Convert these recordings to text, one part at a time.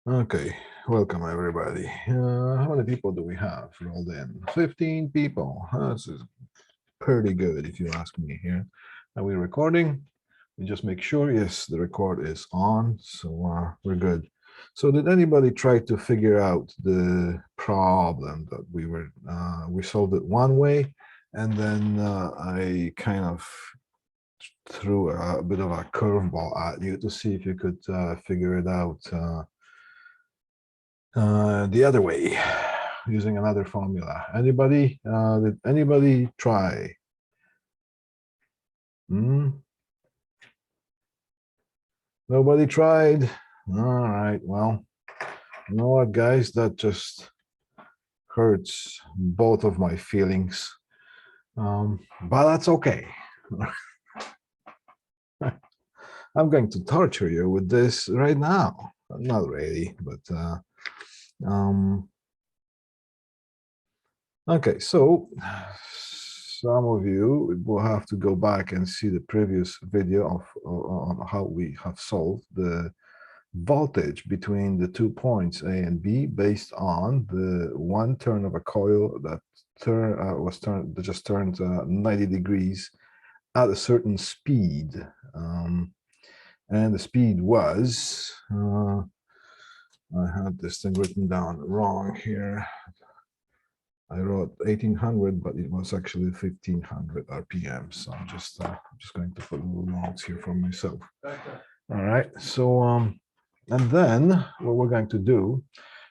Okay, welcome everybody. How many people do we have rolled in? 15 people. This is pretty good if you ask me here. Are we recording? We just make sure, yes, the record is on, so we're good. So did anybody try to figure out the problem that we solved it one way, and then I kind of threw a bit of a curveball at you to see if you could figure it out the other way using another formula. Anybody? Did anybody try? Nobody tried. All right. Well, you know what, guys? That just hurts both of my feelings. But that's okay. I'm going to torture you with this right now. Not really, but okay, so some of you will have to go back and see the previous video of on how we have solved the voltage between the 2 points A and B based on the one turn of a coil that just turned 90 degrees at a certain speed, and the speed was I had this thing written down wrong here. I wrote 1800, but it was actually 1500 RPM. So I'm just going to put little notes here for myself. All right. So and then what we're going to do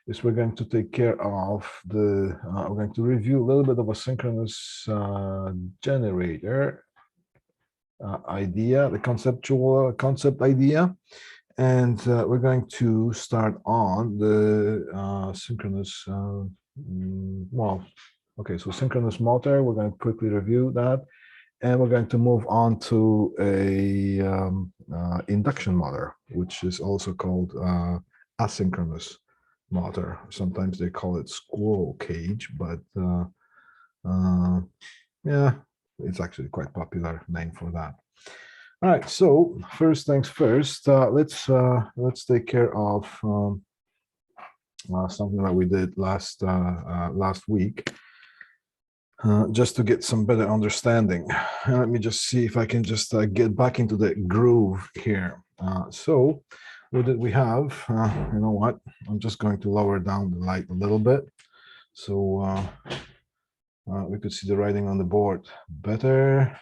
is we're going to take care of the. We're going to review a little bit of a synchronous generator idea, the concept idea. And we're going to start on the synchronous, well, okay, so synchronous motor, we're going to quickly review that. And we're going to move on to a induction motor, which is also called asynchronous motor. Sometimes they call it squirrel cage, but yeah, it's actually quite a popular name for that. All right, so first things first, let's take care of something that we did last week, just to get some better understanding. Let me just see if I can just get back into the groove here. So what did we have? You know what? I'm just going to lower down the light a little bit, so we could see the writing on the board better.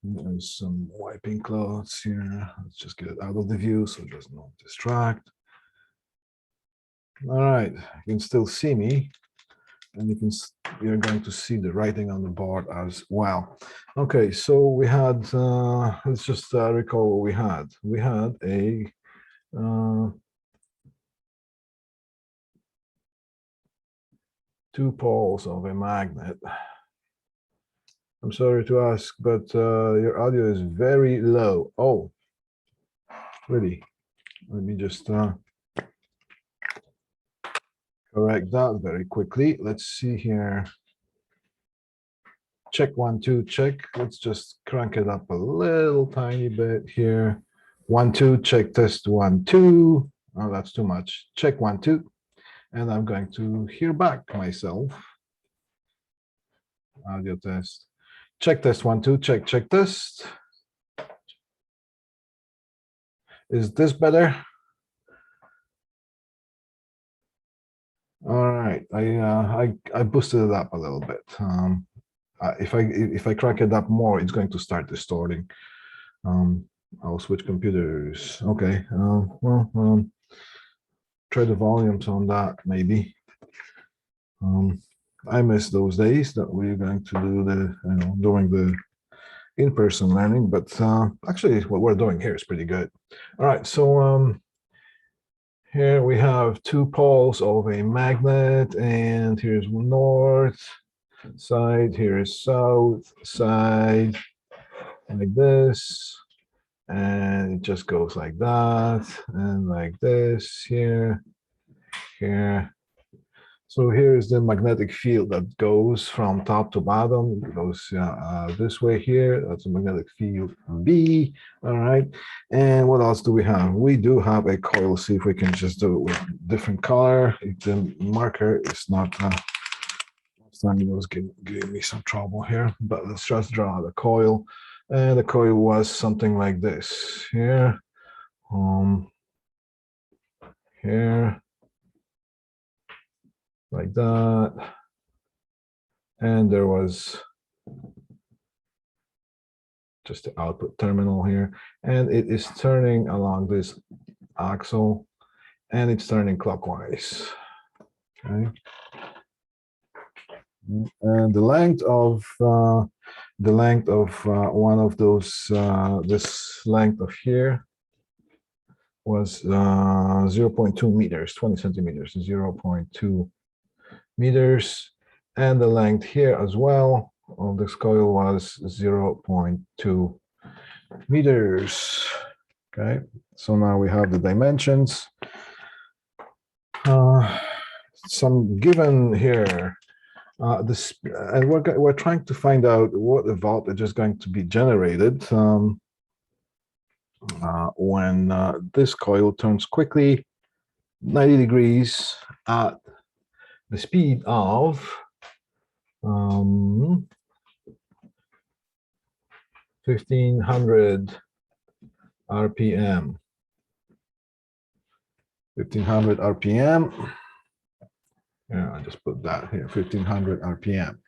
There's some wiping cloths here. Let's just get it out of the view so it does not distract. All right, you can still see me, and you're going to see the writing on the board as well. Okay, so we had, let's just recall what we had. We had a two poles of a magnet. I'm sorry to ask, but your audio is very low. Oh, really? Let me just correct that very quickly. Let's see here. Check 1, 2, check. Let's just crank it up a little tiny bit here. 1, 2, check, test 1, 2. Oh, that's too much. Check 1, 2. And I'm going to hear back myself. Audio test. Check test 1, 2, check, check test. Is this better? All right, I boosted it up a little bit. If I crank it up more, it's going to start distorting. I'll switch computers. Okay. Well, try the volumes on that maybe. I miss those days that we're going to do the doing the in-person learning, but actually what we're doing here is pretty good. All right, so here we have two poles of a magnet, and here's north side, here is south side, like this, and it just goes like that, and like this, here, So here is the magnetic field that goes from top to bottom. It goes this way here. That's a magnetic field B. All right. And what else do we have? We do have a coil. See if we can just do it with different color. If the marker is not. Last time it was giving me some trouble here. But let's just draw the coil. And the coil was something like this. Here. Here. Like that. And there was just the output terminal here. And it is turning along this axle, and it's turning clockwise. Okay. And the length of one of those, this length of here was 0.2 meters, 20 centimeters, 0.2 meters. And the length here as well of this coil was 0.2 meters. Okay, so now we have the dimensions. Some given here. And we're trying to find out what the voltage is going to be generated when this coil turns quickly 90 degrees at the speed of 1500 RPM. 1500 RPM. Yeah, I just put that here, 1500 RPM.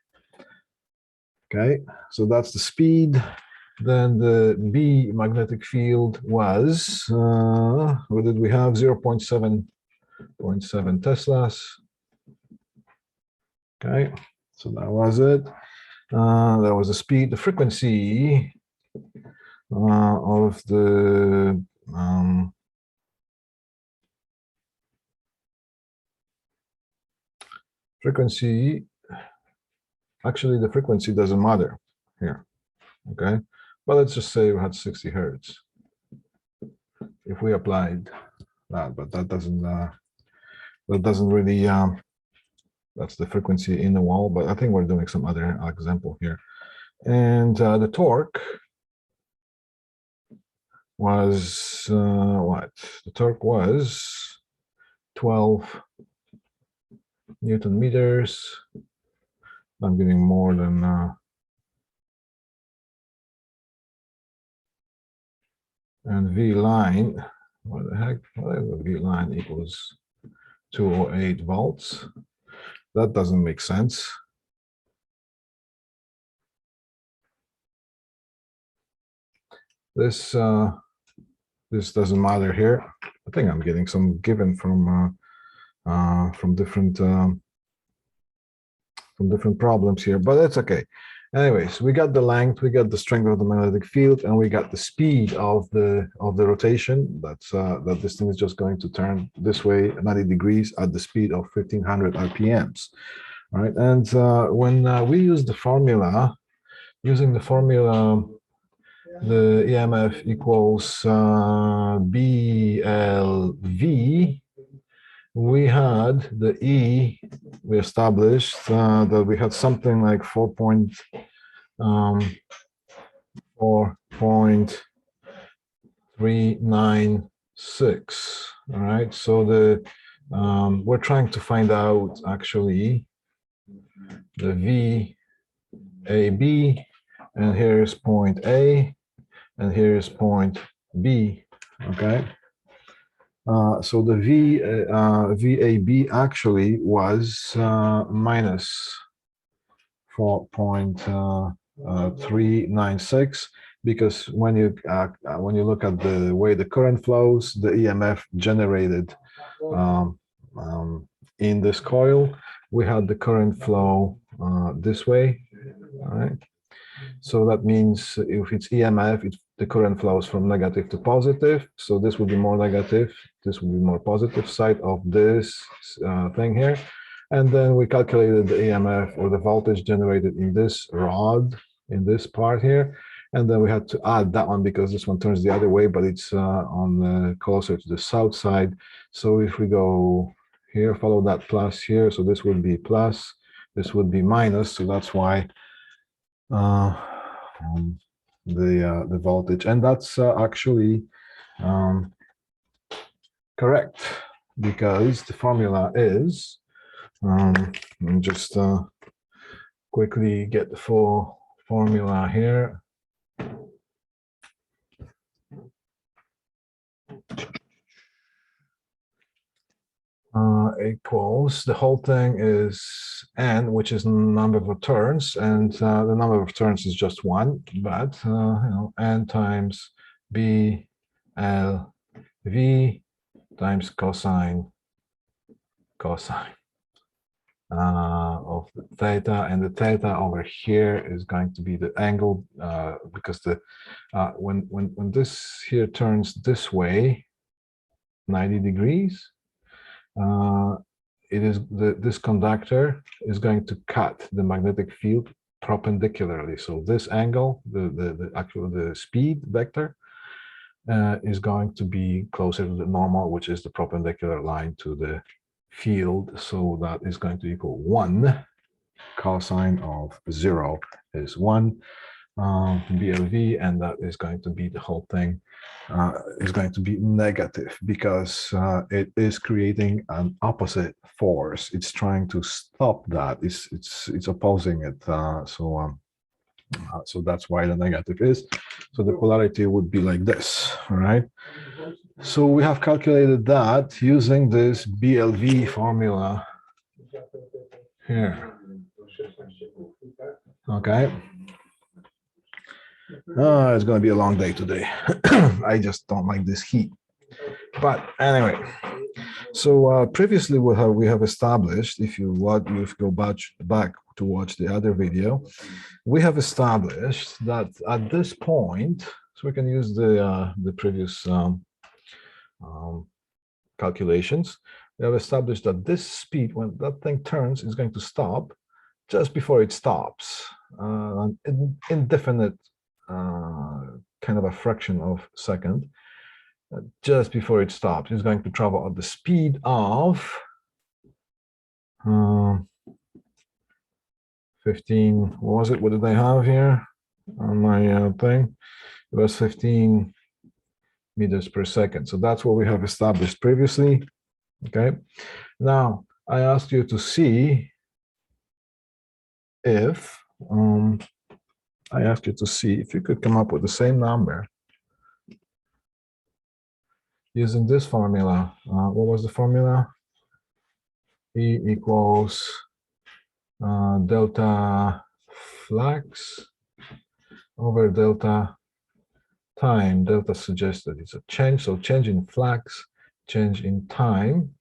Okay, so that's the speed. Then the B magnetic field was, what did we have? 0.7 Teslas. Okay, so that was it. That was the speed, the frequency of the frequency. Actually, the frequency doesn't matter here. Okay, but let's just say we had 60 hertz. If we applied that, but that doesn't really that's the frequency in the wall, but I think we're doing some other example here. And the torque was what? The torque was 12 Newton meters. I'm getting more than and V line. What the heck? Whatever V line equals 208 volts. That doesn't make sense. This doesn't matter here. I think I'm getting some given from different problems here, but that's okay. Anyways, we got the length, we got the strength of the magnetic field, and we got the speed of the rotation. That's that this thing is just going to turn this way 90 degrees at the speed of 1500 RPMs. All right, and when we use the formula, using the formula, the EMF equals BLV. We had the E, we established that we had something like 4.396. All right, so the we're trying to find out actually the VAB, and here's point A, and here's point B. Okay. So the VAB actually was minus 4.396, because when you look at the way the current flows, the EMF generated in this coil, we had the current flow this way. All right. So that means if it's EMF, the current flows from negative to positive. So this would be more negative. This would be more positive side of this thing here. And then we calculated the EMF, or the voltage generated in this rod, in this part here. And then we had to add that one because this one turns the other way, but it's on closer to the south side. So if we go here, follow that plus here. So this would be plus, this would be minus. So that's why the voltage, and that's actually correct, because the formula is, let me just quickly get the full formula here. Equals, the whole thing is n, which is number of turns, and the number of turns is just one, but you know, n times b l v times cosine of the theta, and the theta over here is going to be the angle, because the when this here turns this way 90 degrees, it is this conductor is going to cut the magnetic field perpendicularly. So this angle, the speed vector, is going to be closer to the normal, which is the perpendicular line to the field. So that is going to equal 1. Cosine of 0 is 1 BLV, and that is going to be, the whole thing is going to be negative, because it is creating an opposite force. It's trying to stop that. It's opposing it. So that's why the negative is. So the polarity would be like this, all right? So we have calculated that using this BLV formula here. Okay. It's going to be a long day today. I just don't like this heat. But anyway, so previously we have established, if you go back to watch the other video, we have established that at this point, so we can use the previous calculations. We have established that this speed, when that thing turns, is going to stop just before it stops, an indefinite kind of a fraction of a second. Just before it stops, it's going to travel at the speed of 15. What was it? What did I have here on my thing? It was 15 meters per second. So that's what we have established previously. Okay. Now I asked you to see if you could come up with the same number using this formula. What was the formula? E equals delta flux over delta time. Delta suggests that it's a change, so change in flux, change in time.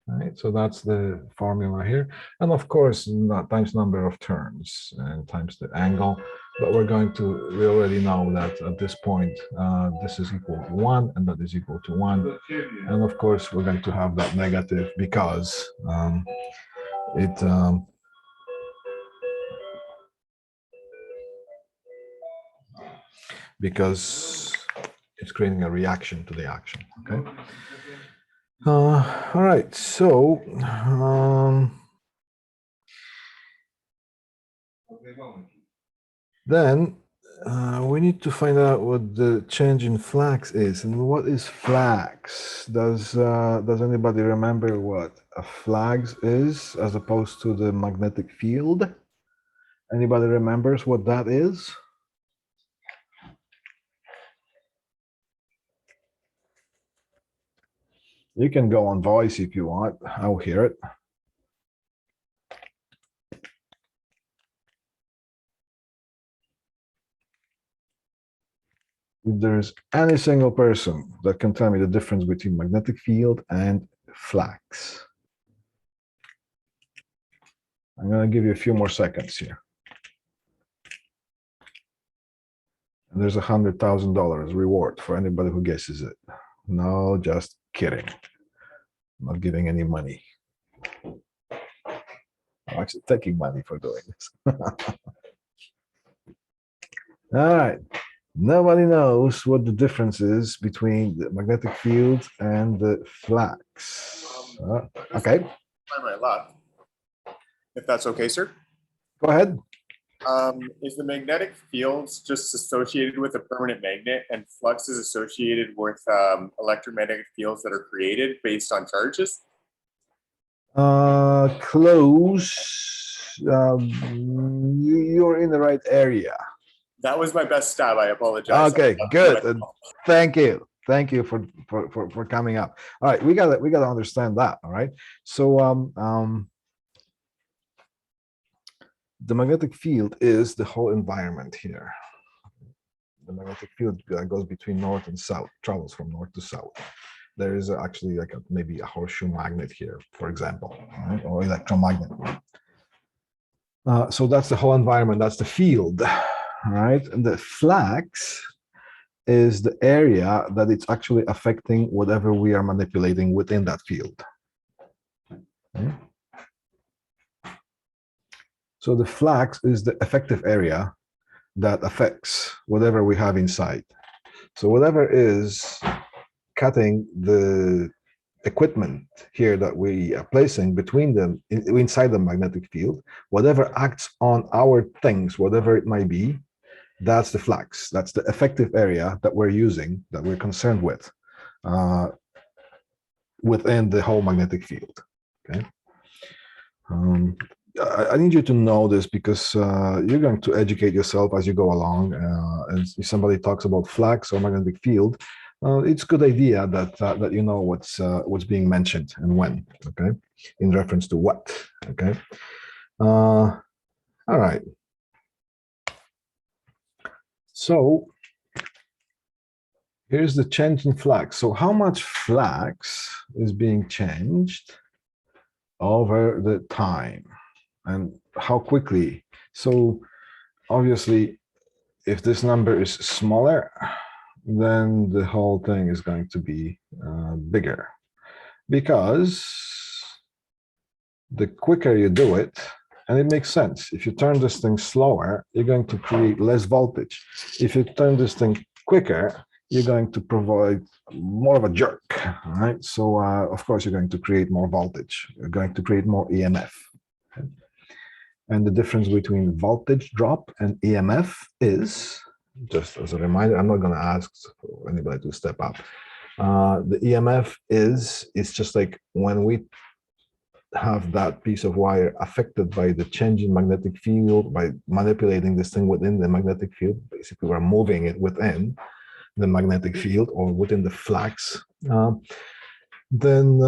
Right, so that's the formula here, and of course times number of turns and times the angle. But we already know that at this point this is equal to 1 and that is equal to 1, and of course we're going to have that negative because because it's creating a reaction to the action. Okay. All right, so then we need to find out what the change in flux is. And what is flux? Does anybody remember what a flux is as opposed to the magnetic field? Anybody remembers what that is? You can go on voice if you want. I'll hear it. If there's any single person that can tell me the difference between magnetic field and flux. I'm going to give you a few more seconds here. And there's $100,000 reward for anybody who guesses it. No, just kidding. I'm not giving any money. I'm actually taking money for doing this. All right. Nobody knows what the difference is between the magnetic field and the flux. Okay. By my left, if that's okay, sir. Go ahead. Is the magnetic fields just associated with a permanent magnet, and flux is associated with electromagnetic fields that are created based on charges? Close. You're in the right area. That was my best stab. I apologize. Okay, good. Thank you. Thank you for coming up. All right, we gotta understand that. All right. So the magnetic field is the whole environment here. The magnetic field goes between north and south, travels from north to south. There is actually like maybe a horseshoe magnet here, for example, right? Or electromagnet. So that's the whole environment. That's the field, right? And the flux is the area that it's actually affecting whatever we are manipulating within that field. Okay. So the flux is the effective area that affects whatever we have inside. So whatever is cutting the equipment here that we are placing between them inside the magnetic field, whatever acts on our things, whatever it might be, that's the flux. That's the effective area that we're using, that we're concerned with within the whole magnetic field. Okay. I need you to know this because you're going to educate yourself as you go along. And if somebody talks about flux or magnetic field, it's a good idea that that you know what's being mentioned and when. Okay, in reference to what. Okay. All right. So here's the change in flux. So how much flux is being changed over the time? And how quickly? So obviously, if this number is smaller, then the whole thing is going to be bigger, because the quicker you do it, and it makes sense. If you turn this thing slower, you're going to create less voltage. If you turn this thing quicker, you're going to provide more of a jerk, right? So of course, you're going to create more voltage. You're going to create more EMF. Okay? And the difference between voltage drop and EMF is, just as a reminder, I'm not going to ask for anybody to step up. The EMF it's just like when we have that piece of wire affected by the change in magnetic field, by manipulating this thing within the magnetic field. Basically, we're moving it within the magnetic field or within the flux. Then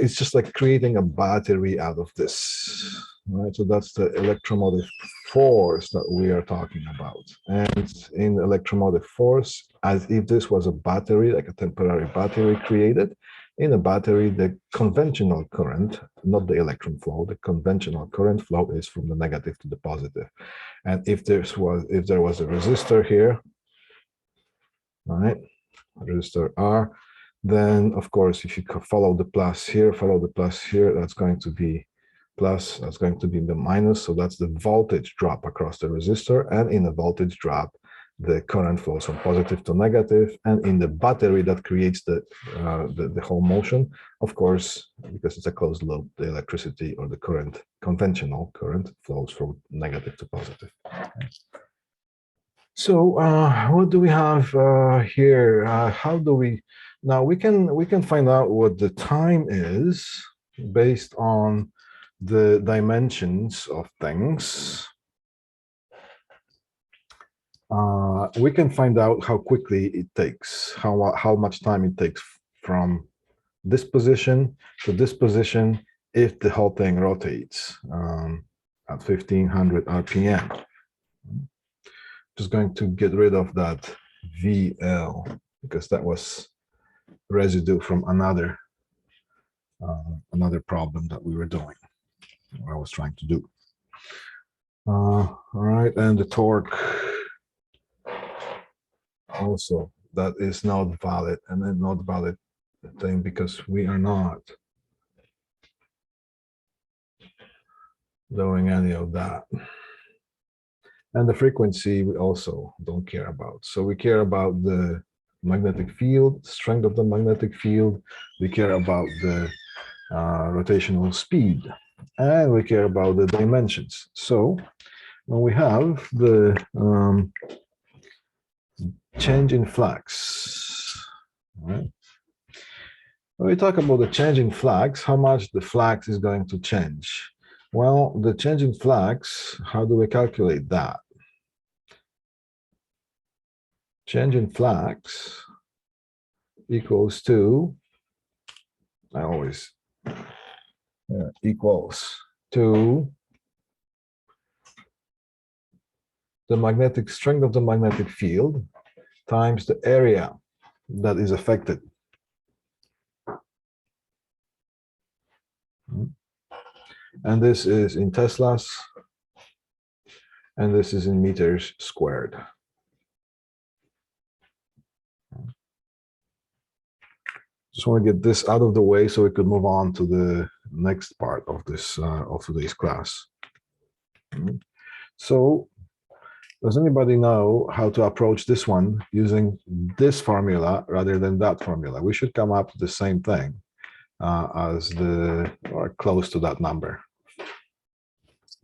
it's just like creating a battery out of this. Right, so that's the electromotive force that we are talking about. And in electromotive force, as if this was a battery, like a temporary battery created, in a battery, the conventional current, not the electron flow, the conventional current flow is from the negative to the positive. And if there was a resistor here, right, resistor R, then of course, if you follow the plus here, that's going to be plus, that's going to be the minus. So that's the voltage drop across the resistor. And in the voltage drop, the current flows from positive to negative. And in the battery that creates the whole motion, of course, because it's a closed loop, the electricity or the current, conventional current, flows from negative to positive. So what do we have here? How do we, now we can find out what the time is based on the dimensions of things. We can find out how quickly it takes, how much time it takes from this position to this position if the whole thing rotates at 1500 RPM. Just going to get rid of that VL because that was residue from another problem that we were doing, or I was trying to do. All right, and the torque also, that is not valid, and then not valid thing because we are not doing any of that. And the frequency we also don't care about. So we care about the magnetic field, strength of the magnetic field. We care about the rotational speed, and we care about the dimensions. So when we have the change in flux, right? When we talk about the change in flux, how much the flux is going to change? Well, the change in flux, how do we calculate that? Change in flux equals to, I always equals to the magnetic strength of the magnetic field times the area that is affected. And this is in Teslas, and this is in meters squared. Just want to get this out of the way so we could move on to the next part of this of today's class. So, does anybody know how to approach this one using this formula rather than that formula? We should come up with the same thing as the, or close to that number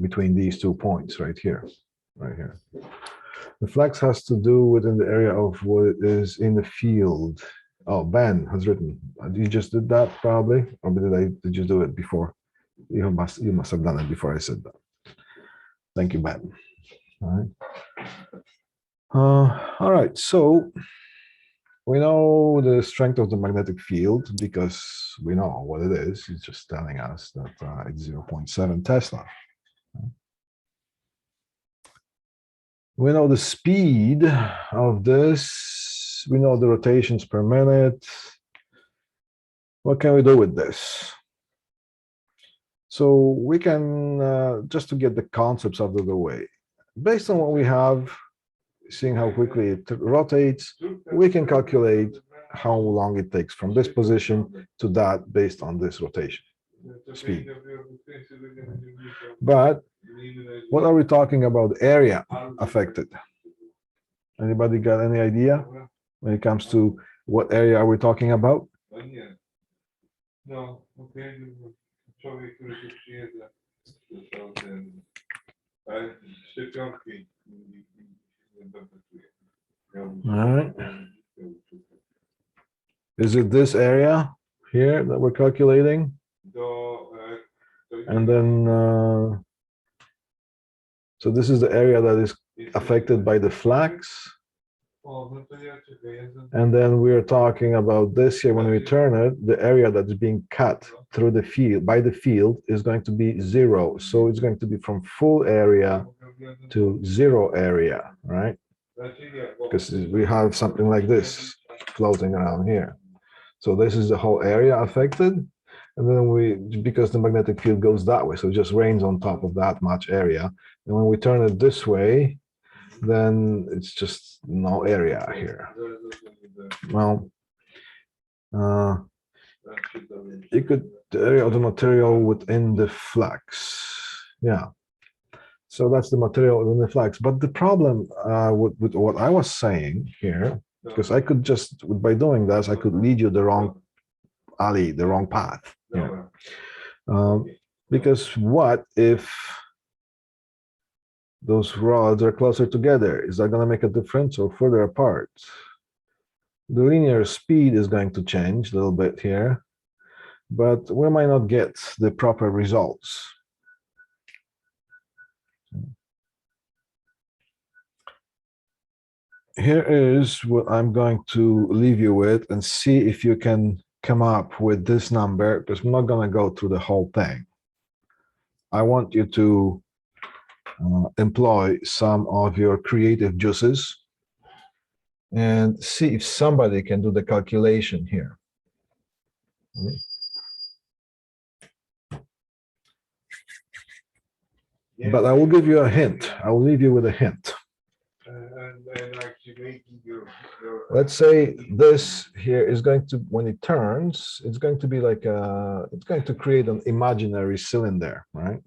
between these 2 points right here, right here. The flux has to do within the area of what is in the field. Oh, Ben has written. You just did that probably, or did you do it before? You must have done it before I said that. Thank you, Ben. All right. All right. So we know the strength of the magnetic field because we know what it is. It's just telling us that it's 0.7 Tesla. We know the speed of this. We know the rotations per minute. What can we do with this? So we can, just to get the concepts out of the way, based on what we have, seeing how quickly it rotates, we can calculate how long it takes from this position to that based on this rotation speed. But what are we talking about area affected? Anybody got any idea when it comes to what area are we talking about? No, okay. Człowiek, który tu przyjeżdża, to ten, ale szczepionki All right. Is it this area here that we're calculating? And then, so this is the area that is affected by the flux. And then we're talking about this here, when we turn it, the area that's being cut through the field, by the field, is going to be 0. So it's going to be from full area to 0 area, right? Because we have something like this floating around here. So this is the whole area affected. And then because the magnetic field goes that way, so it just rains on top of that much area. And when we turn it this way, then it's just no area here. Well, you could, the area of the material within the flux. Yeah. So that's the material within the flux. But the problem with what I was saying here, because I could just, by doing this, I could lead you the wrong alley, the wrong path. Yeah. Because what if those rods are closer together? Is that going to make a difference or further apart? The linear speed is going to change a little bit here, but we might not get the proper results. Here is what I'm going to leave you with, and see if you can come up with this number, because I'm not going to go through the whole thing. I want you to employ some of your creative juices and see if somebody can do the calculation here. But I will give you a hint. I will leave you with a hint. Let's say this here is going to, when it turns, it's going to be like it's going to create an imaginary cylinder, right?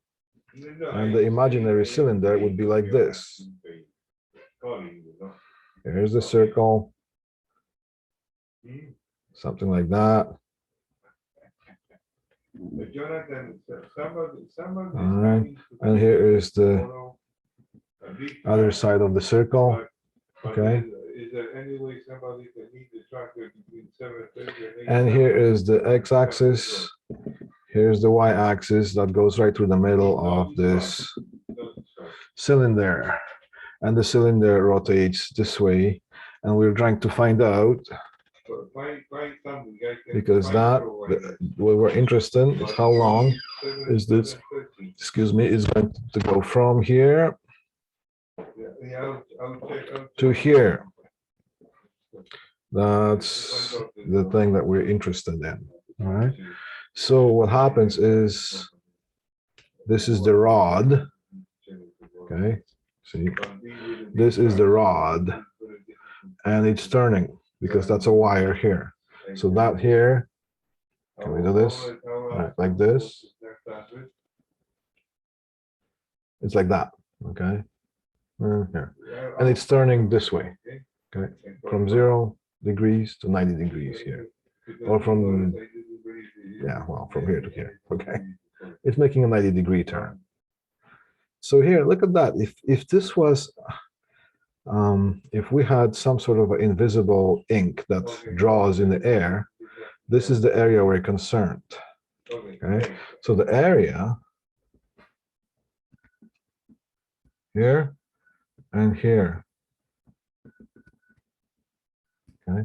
And the imaginary cylinder would be like this. Here's the circle. something like that. Jonathan, somebody All right, and here is the other side of the circle. Okay. Is there any way somebody can need the tractor between 7:30 and here is the x-axis. Here's the y-axis that goes right through the middle of this cylinder, and the cylinder rotates this way, and we're trying to find out, because that what we're interested in is how long is this, excuse me, is going to go from here to here. That's the thing that we're interested in. All right, so what happens is this is the rod. Okay, see, this is the rod, and it's turning because that's a wire here. So that here, can we do this? Right, like this. It's like that. Okay, here, and it's turning this way. Okay, from 0 degrees to 90 degrees here, or from, yeah, well, from here to here. Okay, it's making a 90-degree turn. So here, look at that. If this was, if we had some sort of invisible ink that draws in the air, this is the area we're concerned. Okay, so the area here and here. Okay,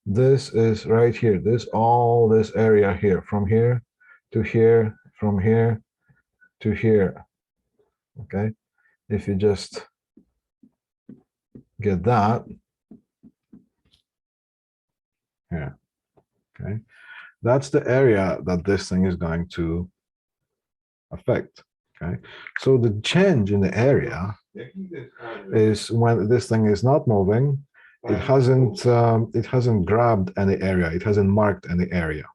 this is right here. All this area here, from here to here, from here to here. Okay, if you just get that here, okay, that's the area that this thing is going to affect. Okay, so the change in the area is when this thing is not moving. It hasn't grabbed any area. It hasn't marked any area.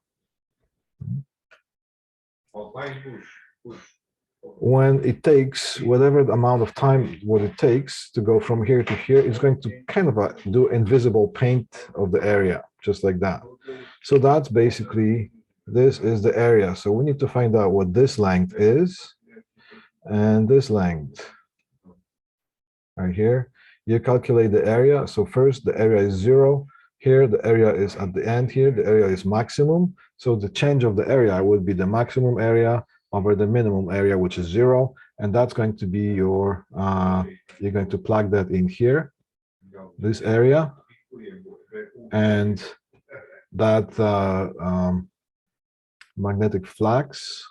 When it takes whatever the amount of time what it takes to go from here to here, it's going to kind of do invisible paint of the area, just like that. So that's basically, this is the area. So we need to find out what this length is and this length right here. You calculate the area. So first the area is 0. Here the area is at the end here. The area is maximum. So the change of the area would be the maximum area over the minimum area, which is 0. And that's going to be your, you're going to plug that in here, this area. And that magnetic flux,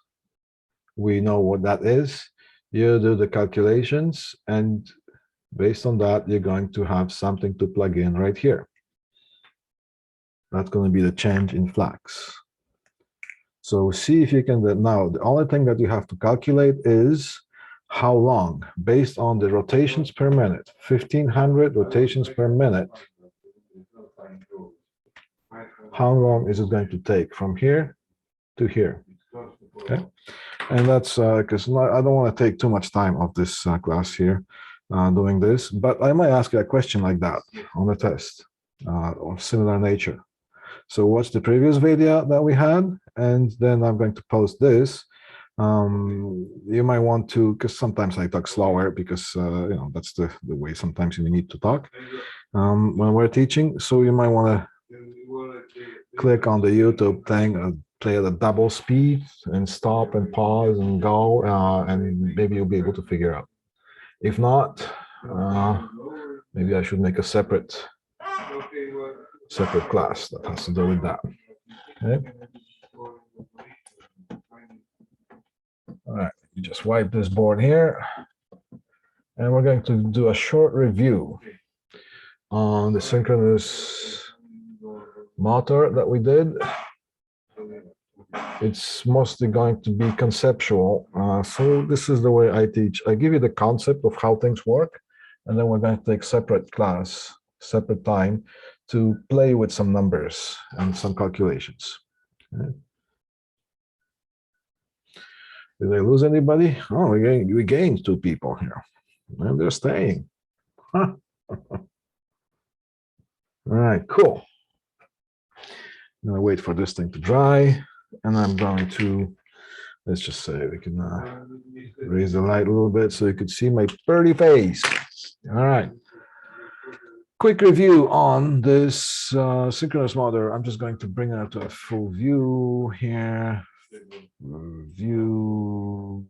we know what that is. You do the calculations, and based on that, you're going to have something to plug in right here. That's going to be the change in flux. So see if you can, now the only thing that you have to calculate is how long, based on the rotations per minute, 1500 rotations per minute. How long is it going to take from here to here? Okay, and that's because I don't want to take too much time of this class here doing this, but I might ask you a question like that on the test of similar nature. So watch the previous video that we had, and then I'm going to post this. You might want to, because sometimes I talk slower because you know, that's the way sometimes you need to talk when we're teaching. So you might want to click on the YouTube thing, play at a double speed and stop and pause and go, and maybe you'll be able to figure out. If not, maybe I should make a separate class that has to do with that. Okay. All right, you just wipe this board here, and we're going to do a short review on the synchronous motor that we did. It's mostly going to be conceptual. So this is the way I teach. I give you the concept of how things work, and then we're going to take separate class, separate time to play with some numbers and some calculations. Okay. Did I lose anybody? Oh, we gained 2 people here, and they're staying. Huh. All right, cool. I'm gonna wait for this thing to dry, and I'm going to, let's just say we can raise the light a little bit so you could see my pretty face. All right. Quick review on this synchronous motor. I'm just going to bring it to a full view here. View.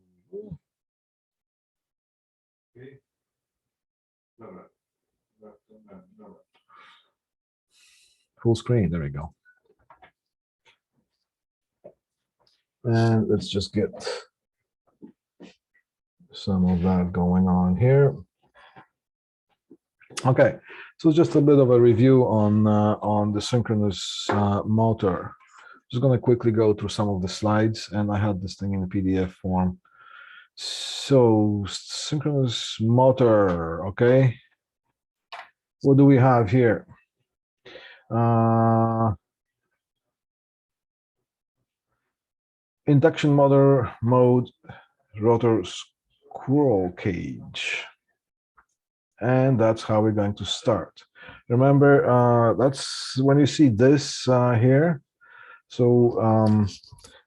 Full screen. There we go. And let's just get some of that going on here. Okay, so just a bit of a review on the synchronous motor. Just going to quickly go through some of the slides, and I had this thing in a PDF form. So synchronous motor, okay. What do we have here? Induction motor mode, rotor squirrel cage. And that's how we're going to start. Remember, that's when you see this here. So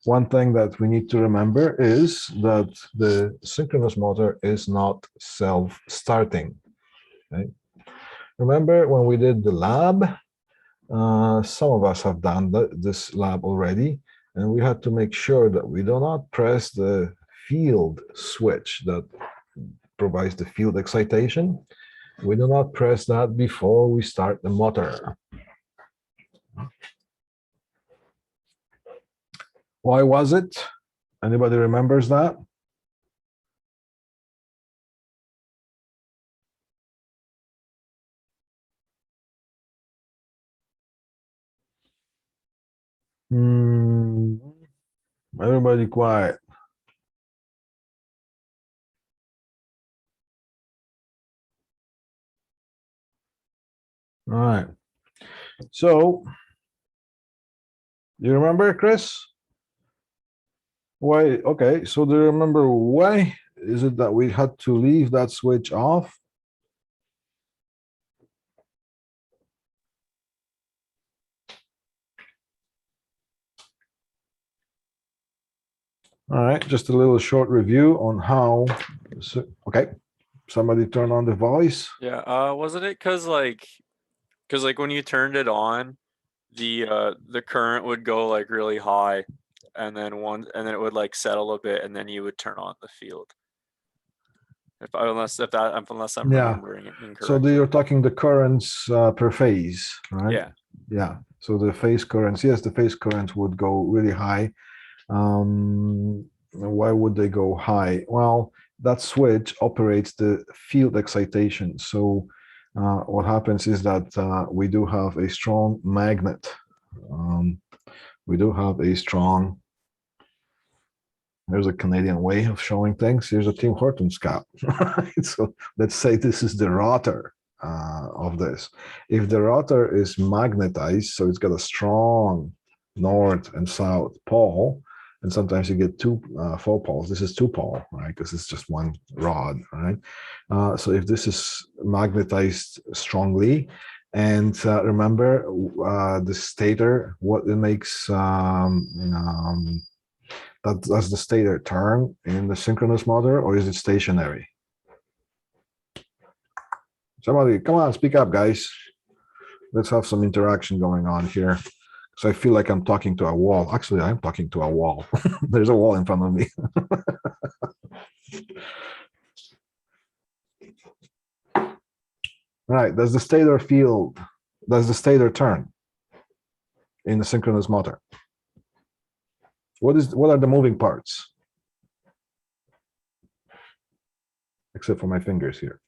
one thing that we need to remember is that the synchronous motor is not self-starting. Okay? Remember when we did the lab, some of us have done this lab already, and we had to make sure that we do not press the field switch that provides the field excitation. We do not press that before we start the motor. Why was it? Anybody remembers that? Everybody quiet. All right. So, you remember, Chris? Why? Okay. So, do you remember why is it that we had to leave that switch off? All right. Just a little short review on how. So, okay. Somebody turn on the voice. Yeah. Wasn't it because like when you turned it on, the current would go like really high, and then it would like settle a bit, and then you would turn on the field. Unless I'm Yeah. remembering it incorrectly. So you're talking the currents per phase, right? Yeah. Yeah. So the phase currents, yes, the phase currents would go really high. Why would they go high? Well, that switch operates the field excitation. So what happens is that we do have a strong magnet. We do have a strong. There's a Canadian way of showing things. Here's a Tim Hortons cap. So let's say this is the rotor of this. If the rotor is magnetized, so it's got a strong north and south pole, and sometimes you get two 4 poles. This is 2 pole, right? Because it's just one rod, right? So if this is magnetized strongly, and remember the stator, what it makes does the stator turn in the synchronous motor, or is it stationary? Somebody, come on, speak up, guys. Let's have some interaction going on here. So I feel like I'm talking to a wall. Actually, I'm talking to a wall. There's a wall in front of me. All right, does the stator turn in the synchronous motor? What are the moving parts? Except for my fingers here.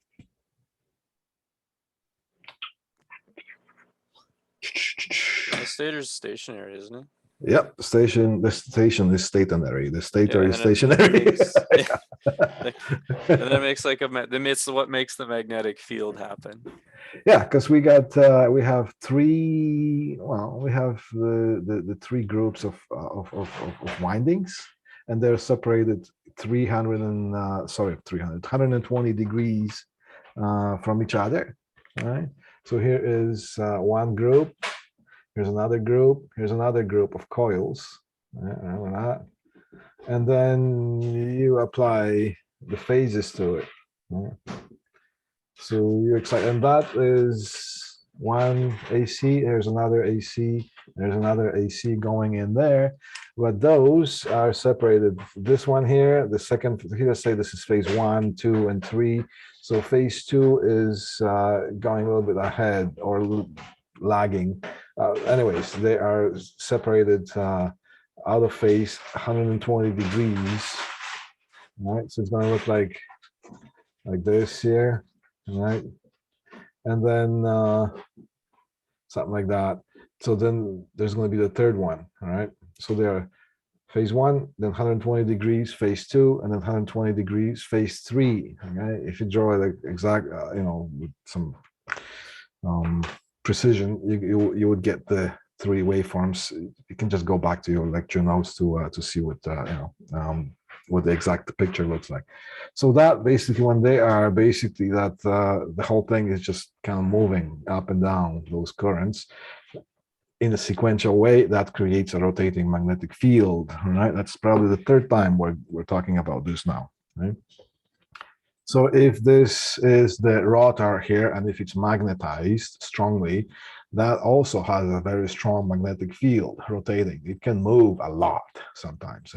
The stator's stationary, isn't it? Yep, the station is stationary. The stator is stationary. And that makes like it's what makes the magnetic field happen. Yeah, because we have three. Well, we have the 3 groups of windings, and they're separated 120 degrees from each other. All right. So here is one group, Here's another group. Here's another group of coils. Remember that? And then you apply the phases to it. So you excite, and that is one AC. There's another AC. There's another AC going in there, but those are separated. This one here, the second. Let's say this is phase 1, 2, and 3. So phase 2 is going a little bit ahead or a little lagging. Anyways, they are separated out of phase 120 degrees. Right, so it's going to look like this here. Right, and then something like that. So then there's going to be the third one. All right, so there are phase 1, then 120 degrees, phase 2, and then 120 degrees, phase 3. Okay, if you draw it exact, with some precision, you would get the 3 waveforms. You can just go back to your lecture notes to see what what the exact picture looks like. So that basically, when they are basically that the whole thing is just kind of moving up and down those currents in a sequential way, that creates a rotating magnetic field. Right, that's probably the third time we're talking about this now. Right. So if this is the rotor here, and if it's magnetized strongly, that also has a very strong magnetic field rotating. It can move a lot sometimes.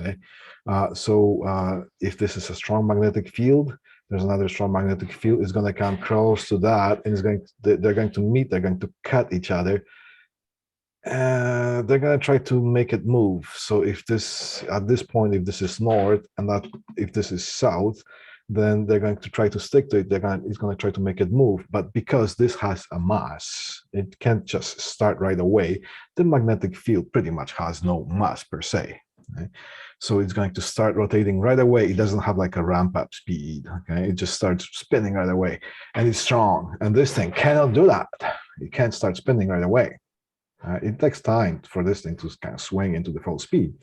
If this is a strong magnetic field, there's another strong magnetic field. It's going to come close to that, and they're going to meet. They're going to cut each other. They're going to try to make it move. So if this, at this point, if this is north, and that if this is south, then they're going to try to stick to it. It's going to try to make it move. But because this has a mass, it can't just start right away. The magnetic field pretty much has no mass per se. Okay? So it's going to start rotating right away. It doesn't have like a ramp up speed. Okay, it just starts spinning right away, and it's strong. And this thing cannot do that. It can't start spinning right away. It takes time for this thing to kind of swing into the full speed.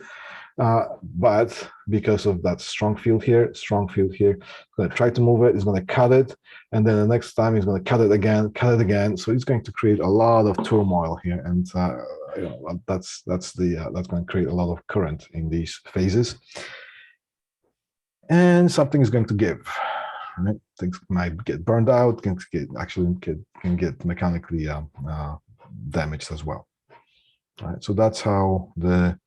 But because of that strong field here, it's going to try to move it, it's going to cut it, and then the next time he's going to cut it again. So it's going to create a lot of turmoil here, and that's going to create a lot of current in these phases, and something is going to give. Right? Things might get burned out, can get mechanically damaged as well. All right, so that's how the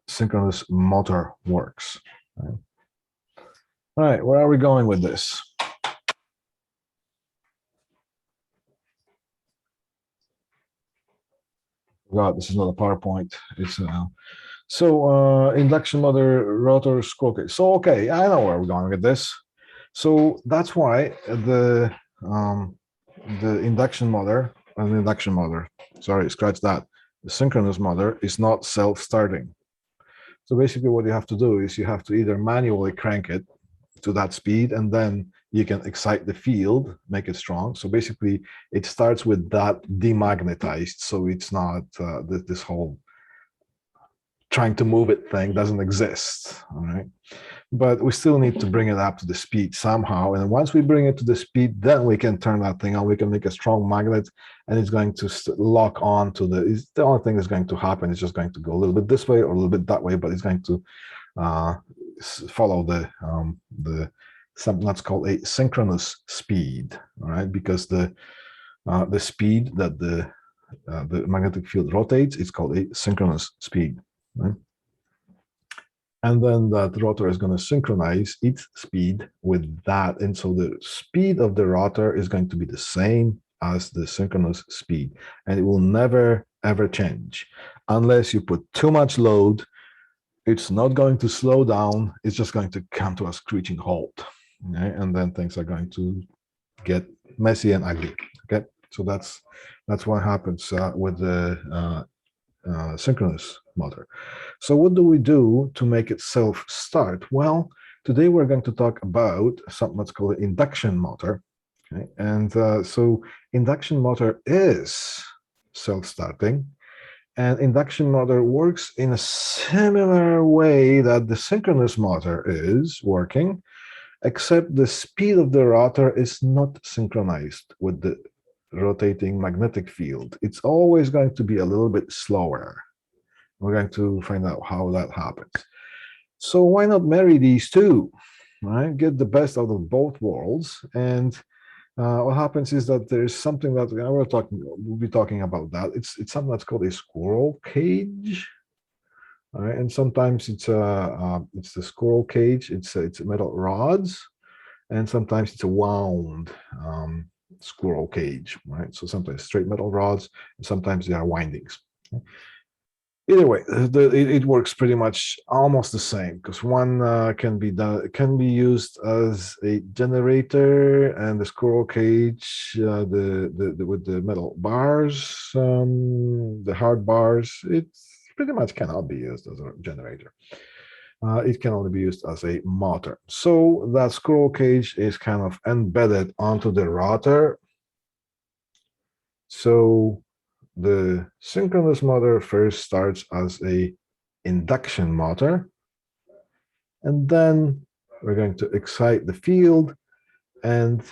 synchronous motor works. Right? All right, where are we going with this? God, this is not a PowerPoint. It's induction motor, rotor, scroll. Okay, I know where we're going with this. So that's why the induction motor, sorry, scratch that. The synchronous motor is not self-starting. So basically what you have to do is you have to either manually crank it to that speed, and then you can excite the field, make it strong. So basically it starts with that demagnetized. So it's not this whole trying to move it thing doesn't exist. All right. But we still need to bring it up to the speed somehow. And once we bring it to the speed, then we can turn that thing on. We can make a strong magnet, and it's going to lock on to the only thing that's going to happen is just going to go a little bit this way or a little bit that way, but it's going to follow something that's called a synchronous speed. All right, because the speed that the magnetic field rotates is called a synchronous speed. Right? And then that rotor is going to synchronize its speed with that. And so the speed of the rotor is going to be the same as the synchronous speed. And it will never, ever change. Unless you put too much load, it's not going to slow down. It's just going to come to a screeching halt. Okay? And then things are going to get messy and ugly. Okay, so that's what happens with the synchronous motor. So what do we do to make it self-start? Well, today we're going to talk about something that's called an induction motor. Okay? And so induction motor is self-starting, and induction motor works in a similar way that the synchronous motor is working, except the speed of the rotor is not synchronized with the rotating magnetic field. It's always going to be a little bit slower. We're going to find out how that happens. So why not marry these two, right? Get the best out of both worlds. And what happens is that there's something that we'll be talking about that. It's something that's called a squirrel cage. All right, and sometimes it's the squirrel cage. It's metal rods, and sometimes it's a wound squirrel cage, right? So sometimes straight metal rods, and sometimes they are windings. Either way, it works pretty much almost the same, because one can be used as a generator, and the squirrel cage, with the metal bars, the hard bars, it pretty much cannot be used as a generator. It can only be used as a motor. So that squirrel cage is kind of embedded onto the rotor. So the synchronous motor first starts as a induction motor, and then we're going to excite the field, and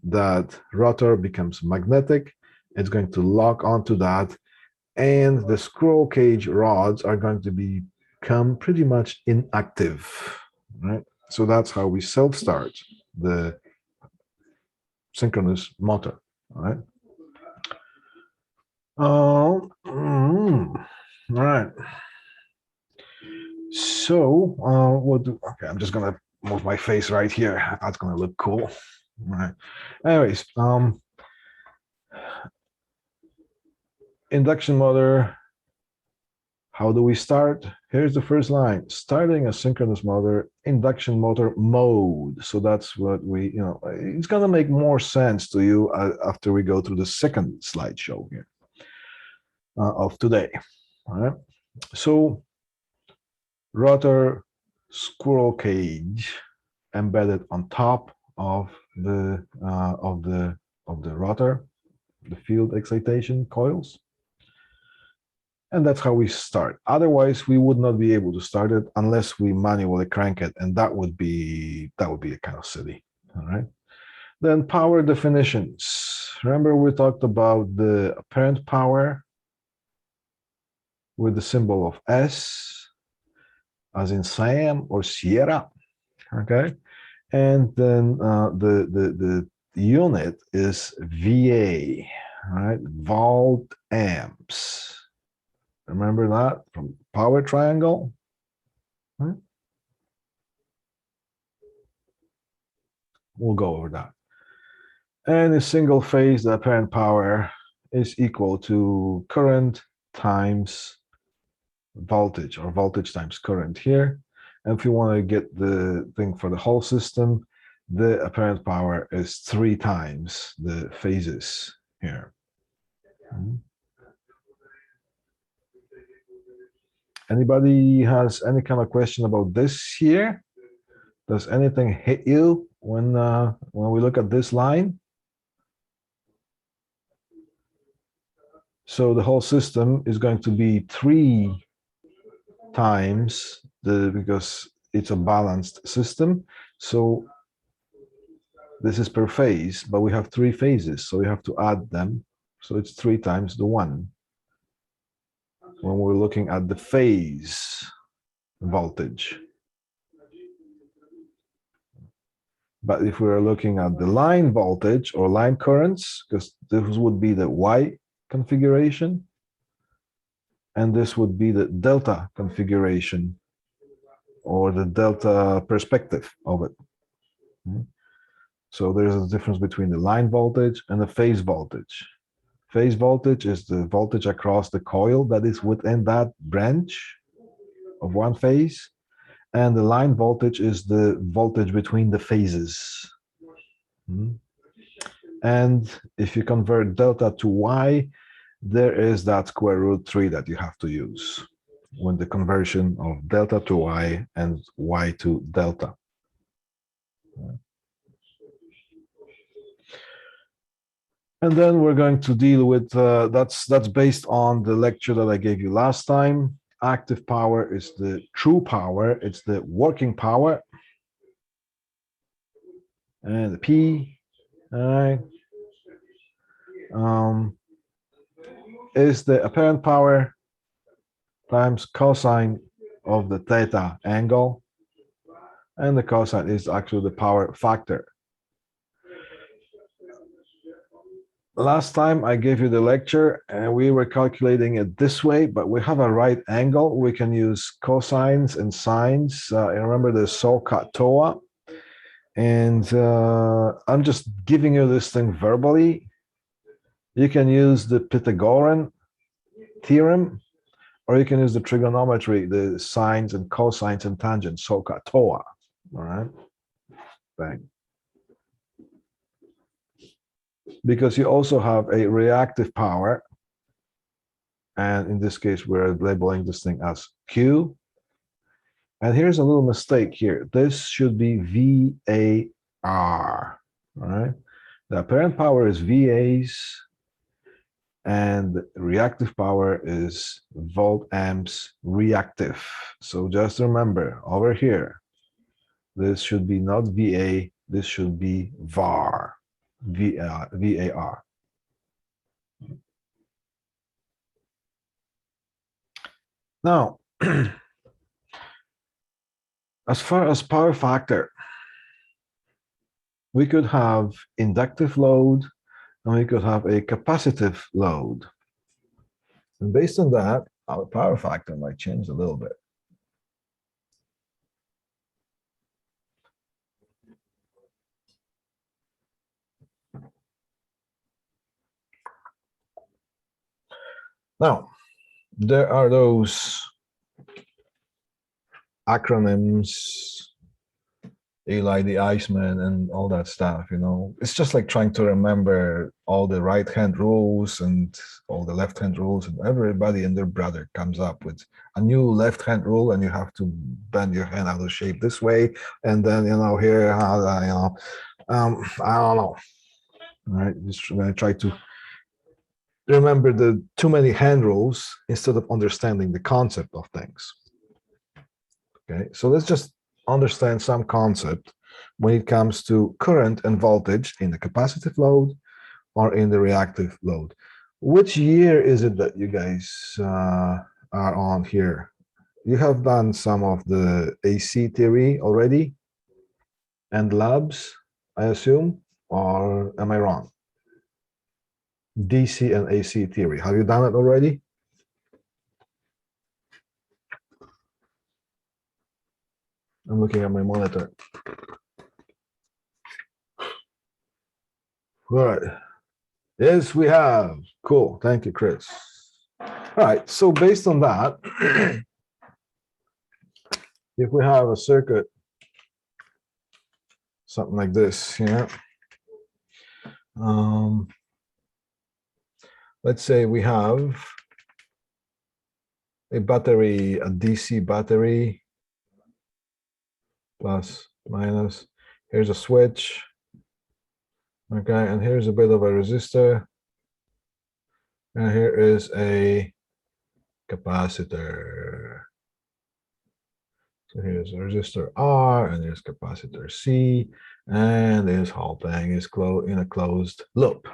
that rotor becomes magnetic. It's going to lock onto that, and the squirrel cage rods are going to become pretty much inactive, right? So that's how we self-start the synchronous motor, all right? All right. So okay, I'm just gonna move my face right here. That's gonna look cool. All right. Anyways, induction motor. How do we start? Here's the first line: starting a synchronous motor, induction motor mode. So that's what we, it's gonna make more sense to you after we go through the second slideshow here of today. All right. So rotor squirrel cage embedded on top of the rotor, the field excitation coils. And that's how we start. Otherwise, we would not be able to start it unless we manually crank it, and that would be kind of silly. All right. Then power definitions. Remember, we talked about the apparent power with the symbol of S, as in Sam or Sierra. Okay. And then the unit is VA, right? Volt amps. Remember that from power triangle? Right? We'll go over that. And a single phase, the apparent power is equal to current times voltage, or voltage times current here. And if you want to get the thing for the whole system, the apparent power is 3 times the phases here. Anybody has any kind of question about this here? Does anything hit you when we look at this line? So the whole system is going to be 3 times because it's a balanced system. So this is per phase, but we have 3 phases, so we have to add them. So it's 3 times the 1 when we're looking at the phase voltage. But if we're looking at the line voltage or line currents, because this would be the Y configuration, and this would be the delta configuration or the delta perspective of it. So there's a difference between the line voltage and the phase voltage. Phase voltage is the voltage across the coil that is within that branch of one phase. And the line voltage is the voltage between the phases. And if you convert delta to Y, there is that square root 3 that you have to use when the conversion of delta to Y and Y to delta. And then we're going to deal with, that's based on the lecture that I gave you last time. Active power is the true power. It's the working power. And the P, all right. is the apparent power times cosine of the theta angle, and the cosine is actually the power factor. Last time I gave you the lecture and we were calculating it this way, but we have a right angle. We can use cosines and sines. Remember the so-called TOA. And I'm just giving you this thing verbally. You can use the Petergorn Theorem, or you can use the trigonometry, the sines and cosines and tangents, so-called TOA. All right. Bang. Because you also have a reactive power, and in this case we're labeling this thing as Q, and here's a little mistake here. This should be VAR. All right, the apparent power is VAs and reactive power is volt amps reactive. So just remember over here, this should be not VA, this should be VAR. VAR. Now, as far as power factor, we could have inductive load and we could have a capacitive load. And based on that, our power factor might change a little bit. Now, there are those acronyms, Eli the Iceman and all that stuff, you know. It's just like trying to remember all the right-hand rules and all the left-hand rules, and everybody and their brother comes up with a new left-hand rule, and you have to bend your hand out of shape this way, and then, you know, here, I don't know. All right, just gonna try to remember the too many hand rules instead of understanding the concept of things. Okay, so let's just understand some concept when it comes to current and voltage in the capacitive load or in the reactive load. Which year is it that you guys are on here? You have done some of the AC theory already and labs, I assume, or am I wrong? DC and AC theory. Have you done it already? I'm looking at my monitor. All right. Yes, we have. Cool. Thank you, Chris. All right. So based on that, if we have a circuit, something like this, yeah. Let's say we have a battery, a DC battery, plus, minus. Here's a switch. Okay, and here's a bit of a resistor. And here is a capacitor. So here's a resistor R, and there's capacitor C, and this whole thing is in a closed loop.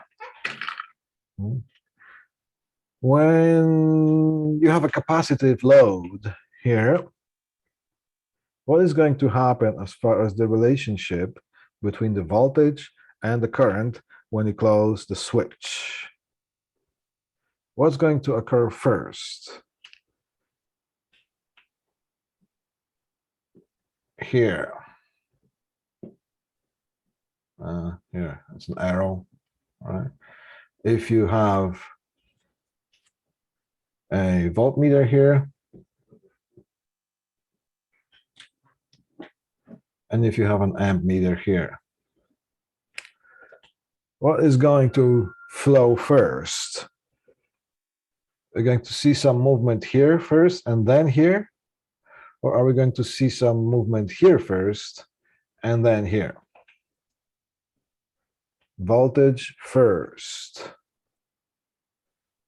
When you have a capacitive load here, what is going to happen as far as the relationship between the voltage and the current when you close the switch? What's going to occur first? Here. Here, it's an arrow, all right? If you have a voltmeter here, and if you have an amp meter here, what is going to flow first? We're going to see some movement here first and then here, or are we going to see some movement here first and then here? Voltage first.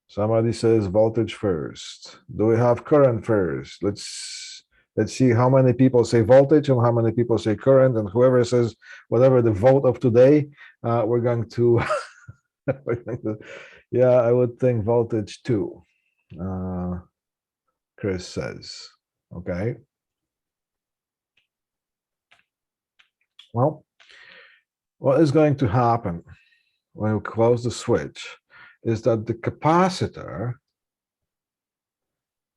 Somebody says voltage first. Do we have current first? Let's see how many people say voltage and how many people say current, and whoever says whatever the vote of today, we're going to Yeah, I would think voltage 2. Chris says, okay. Well, what is going to happen when we close the switch is that the capacitor,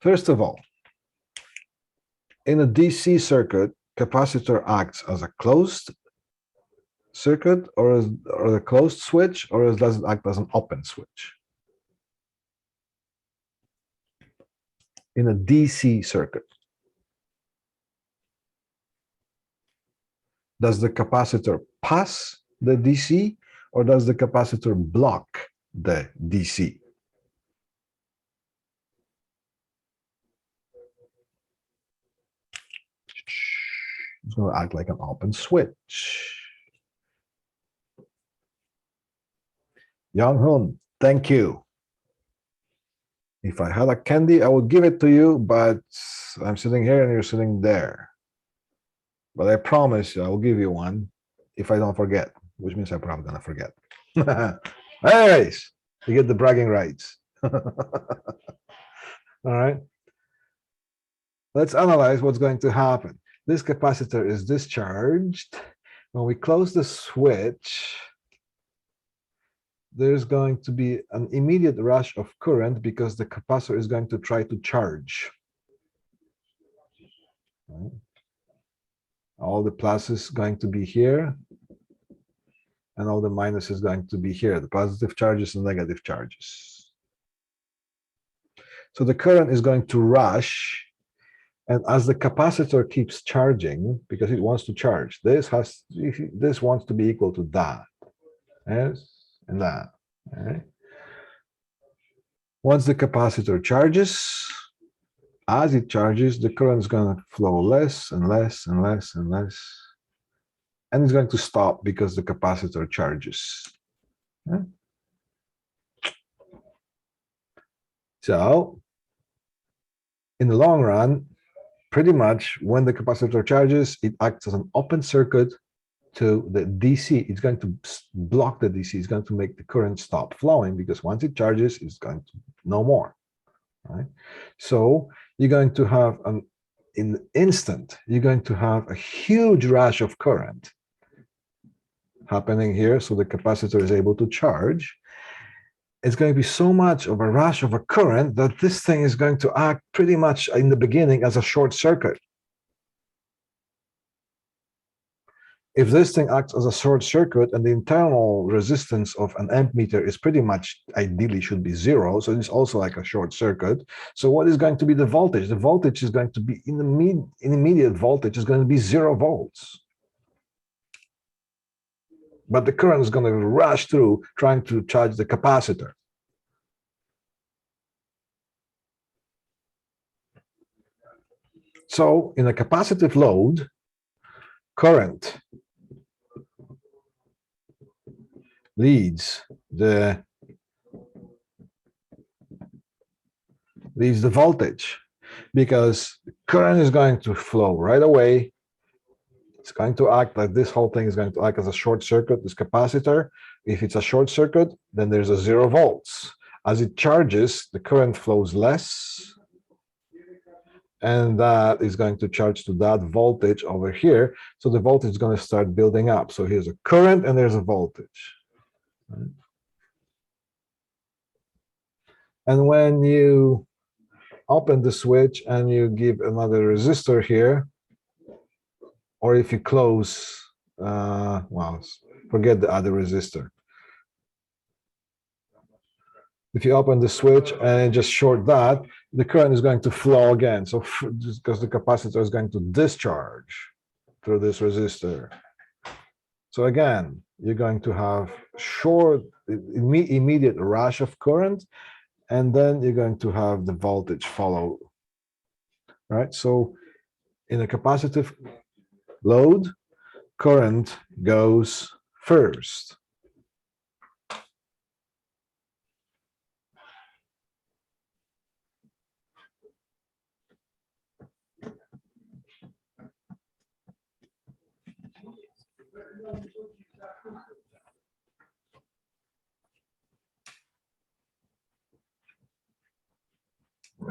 first of all, in a DC circuit, capacitor acts as a closed circuit or a closed switch, or does it act as an open switch? In a DC circuit, does the capacitor pass the DC, or does the capacitor block the DC? It's going to act like an open switch. Young Hun, thank you. If I had a candy, I would give it to you, but I'm sitting here and you're sitting there. But I promise you, I will give you one if I don't forget, which means I'm probably going to forget. Anyways, you get the bragging rights. All right. Let's analyze what's going to happen. This capacitor is discharged. When we close the switch, there's going to be an immediate rush of current because the capacitor is going to try to charge. All the plus is going to be here, and all the minus is going to be here, the positive charges and negative charges. So the current is going to rush, and as the capacitor keeps charging, because it wants to charge, this wants to be equal to that, yes, and that. All right. Once the capacitor charges, as it charges, the current is going to flow less and less and less and less, and it's going to stop because the capacitor charges. Yeah. So, in the long run, pretty much when the capacitor charges, it acts as an open circuit to the DC. It's going to block the DC. It's going to make the current stop flowing, because once it charges, it's going to no more. Right? So you're going to have in an instant, you're going to have a huge rush of current happening here. So the capacitor is able to charge. It's going to be so much of a rush of a current that this thing is going to act pretty much in the beginning as a short circuit. If this thing acts as a short circuit and the internal resistance of an amp meter is pretty much ideally should be 0, so it's also like a short circuit. So what is going to be the voltage? The voltage is going to be immediate voltage is going to be 0 volts. But the current is going to rush through trying to charge the capacitor. So in a capacitive load, current leads the voltage, because current is going to flow right away. It's going to act like this whole thing is going to act as a short circuit, this capacitor. If it's a short circuit, then there's a 0 volts. As it charges, the current flows less, and that is going to charge to that voltage over here. So the voltage is going to start building up. So here's a current and there's a voltage. And when you open the switch and you give another resistor here, or if you close, well, forget the other resistor. If you open the switch and just short that, the current is going to flow again. So just because the capacitor is going to discharge through this resistor. So again, you're going to have short, immediate rush of current, and then you're going to have the voltage follow, right? So in a capacitive load, current goes first.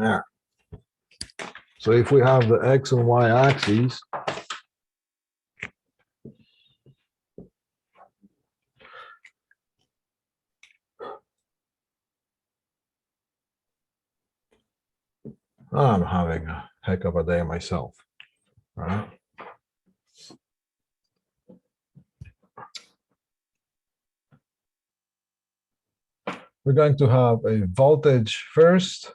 Yeah. So if we have the X and Y axes, I'm having a heck of a day myself, right? We're going to have a voltage first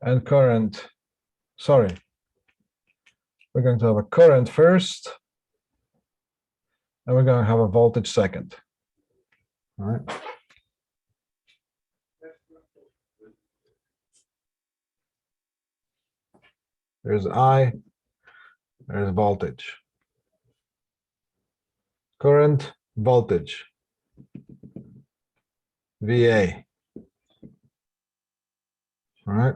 and current, sorry. We're going to have a current first, and we're going to have a voltage second, all right? There's I, there's voltage. Current, voltage. VA. All right.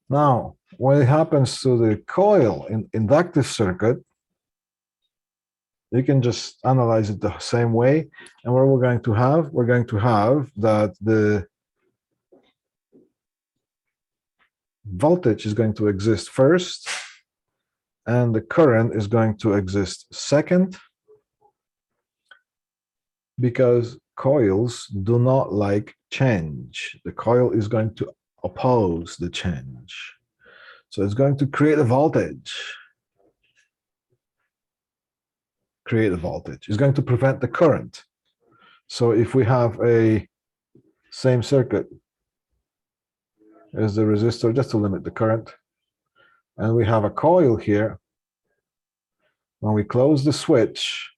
Now, when it happens to the coil in inductive circuit, you can just analyze it the same way. And what we're going to have that the voltage is going to exist first, and the current is going to exist second, because coils do not like change. The coil is going to oppose the change. So it's going to create a voltage. It's going to prevent the current. So if we have a same circuit as the resistor, just to limit the current, and we have a coil here, when we close the switch,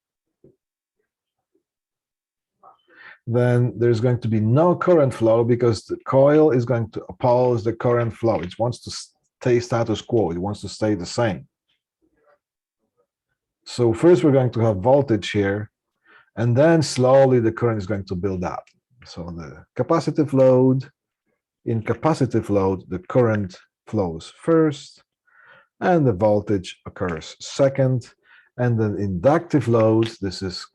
then there's going to be no current flow because the coil is going to oppose the current flow. It wants to stay status quo. It wants to stay the same. So first we're going to have voltage here, and then slowly the current is going to build up. So the capacitive load, in capacitive load, the current flows first, and the voltage occurs second. And then inductive load, this is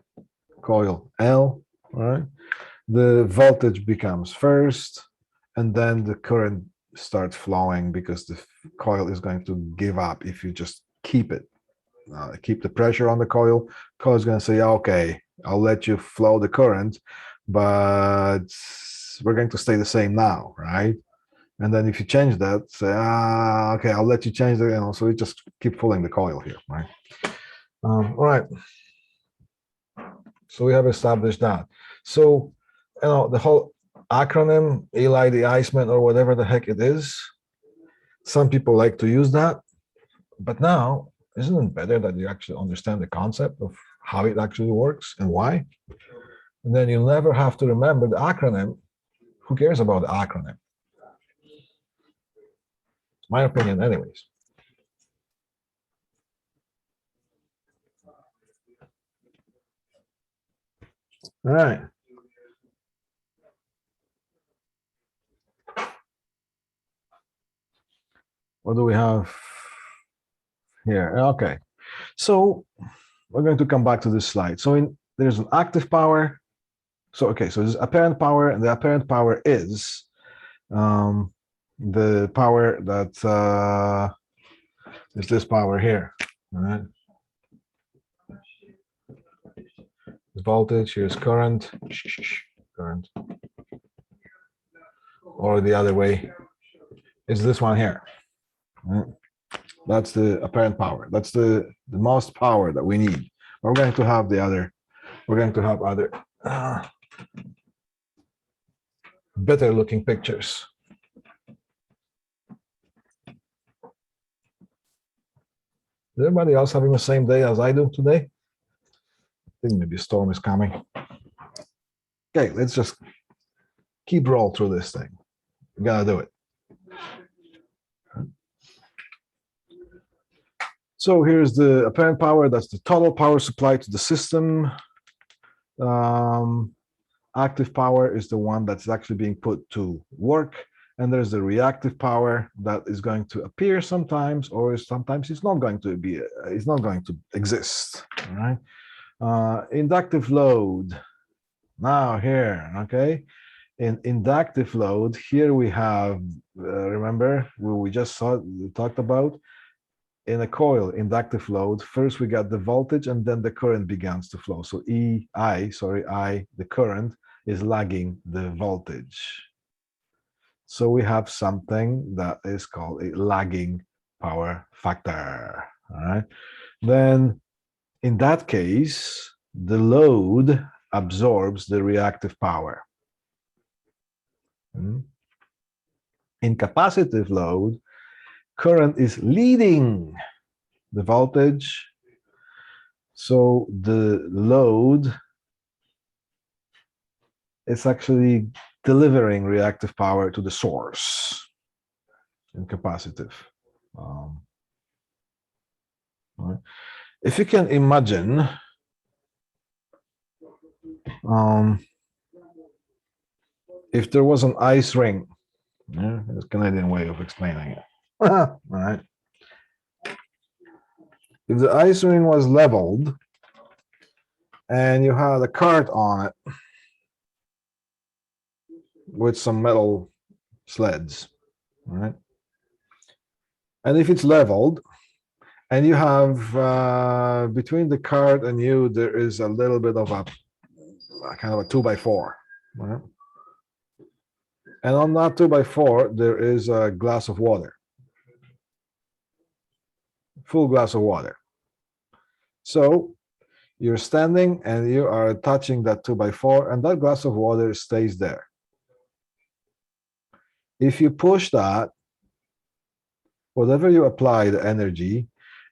coil L, right? The voltage becomes first, and then the current starts flowing because the coil is going to give up if you just keep it. Keep the pressure on the coil. Coil is going to say, okay, I'll let you flow the current, but we're going to stay the same now, right? And then if you change that, say, okay, I'll let you change the, so we just keep pulling the coil here, right? All right. So we have established that. So, the whole acronym, Eli the Iceman, or whatever the heck it is, some people like to use that, but now, isn't it better that you actually understand the concept of how it actually works and why? And then you'll never have to remember the acronym. Who cares about the acronym? It's my opinion anyways. All right. What do we have here? Okay. So we're going to come back to this slide. So there's an active power. So, okay, so there's apparent power, and the apparent power is the power that is this power here, all right? Voltage, here's current, or the other way is this one here. Right? That's the apparent power. That's the most power that we need. We're going to have the other. We're going to have other better looking pictures. Is everybody else having the same day as I do today? I think maybe a storm is coming. Okay, let's just keep roll through this thing. We gotta do it. So here's the apparent power. That's the total power supply to the system. Active power is the one that's actually being put to work, and there's the reactive power that is going to appear sometimes, or sometimes it's not going to be, it's not going to exist. All right. Inductive load. Now here, okay. In inductive load, here we have, remember, we just talked about in a coil, inductive load, first we got the voltage and then the current begins to flow. So I, the current is lagging the voltage. So we have something that is called a lagging power factor. All right. Then in that case, the load absorbs the reactive power. In capacitive load, current is leading the voltage. So the load is actually delivering reactive power to the source in capacitive. Right. If you can imagine, if there was an ice ring, yeah, it's a Canadian way of explaining it. All right. If the ice ring was leveled and you had a cart on it with some metal sleds, all right? And if it's leveled and you have between the cart and you, there is a little bit of a kind of a 2x4, right? And on that 2x4, there is a glass of water, full glass of water. So you're standing and you are touching that 2x4 and that glass of water stays there. If you push that, whatever you apply the energy,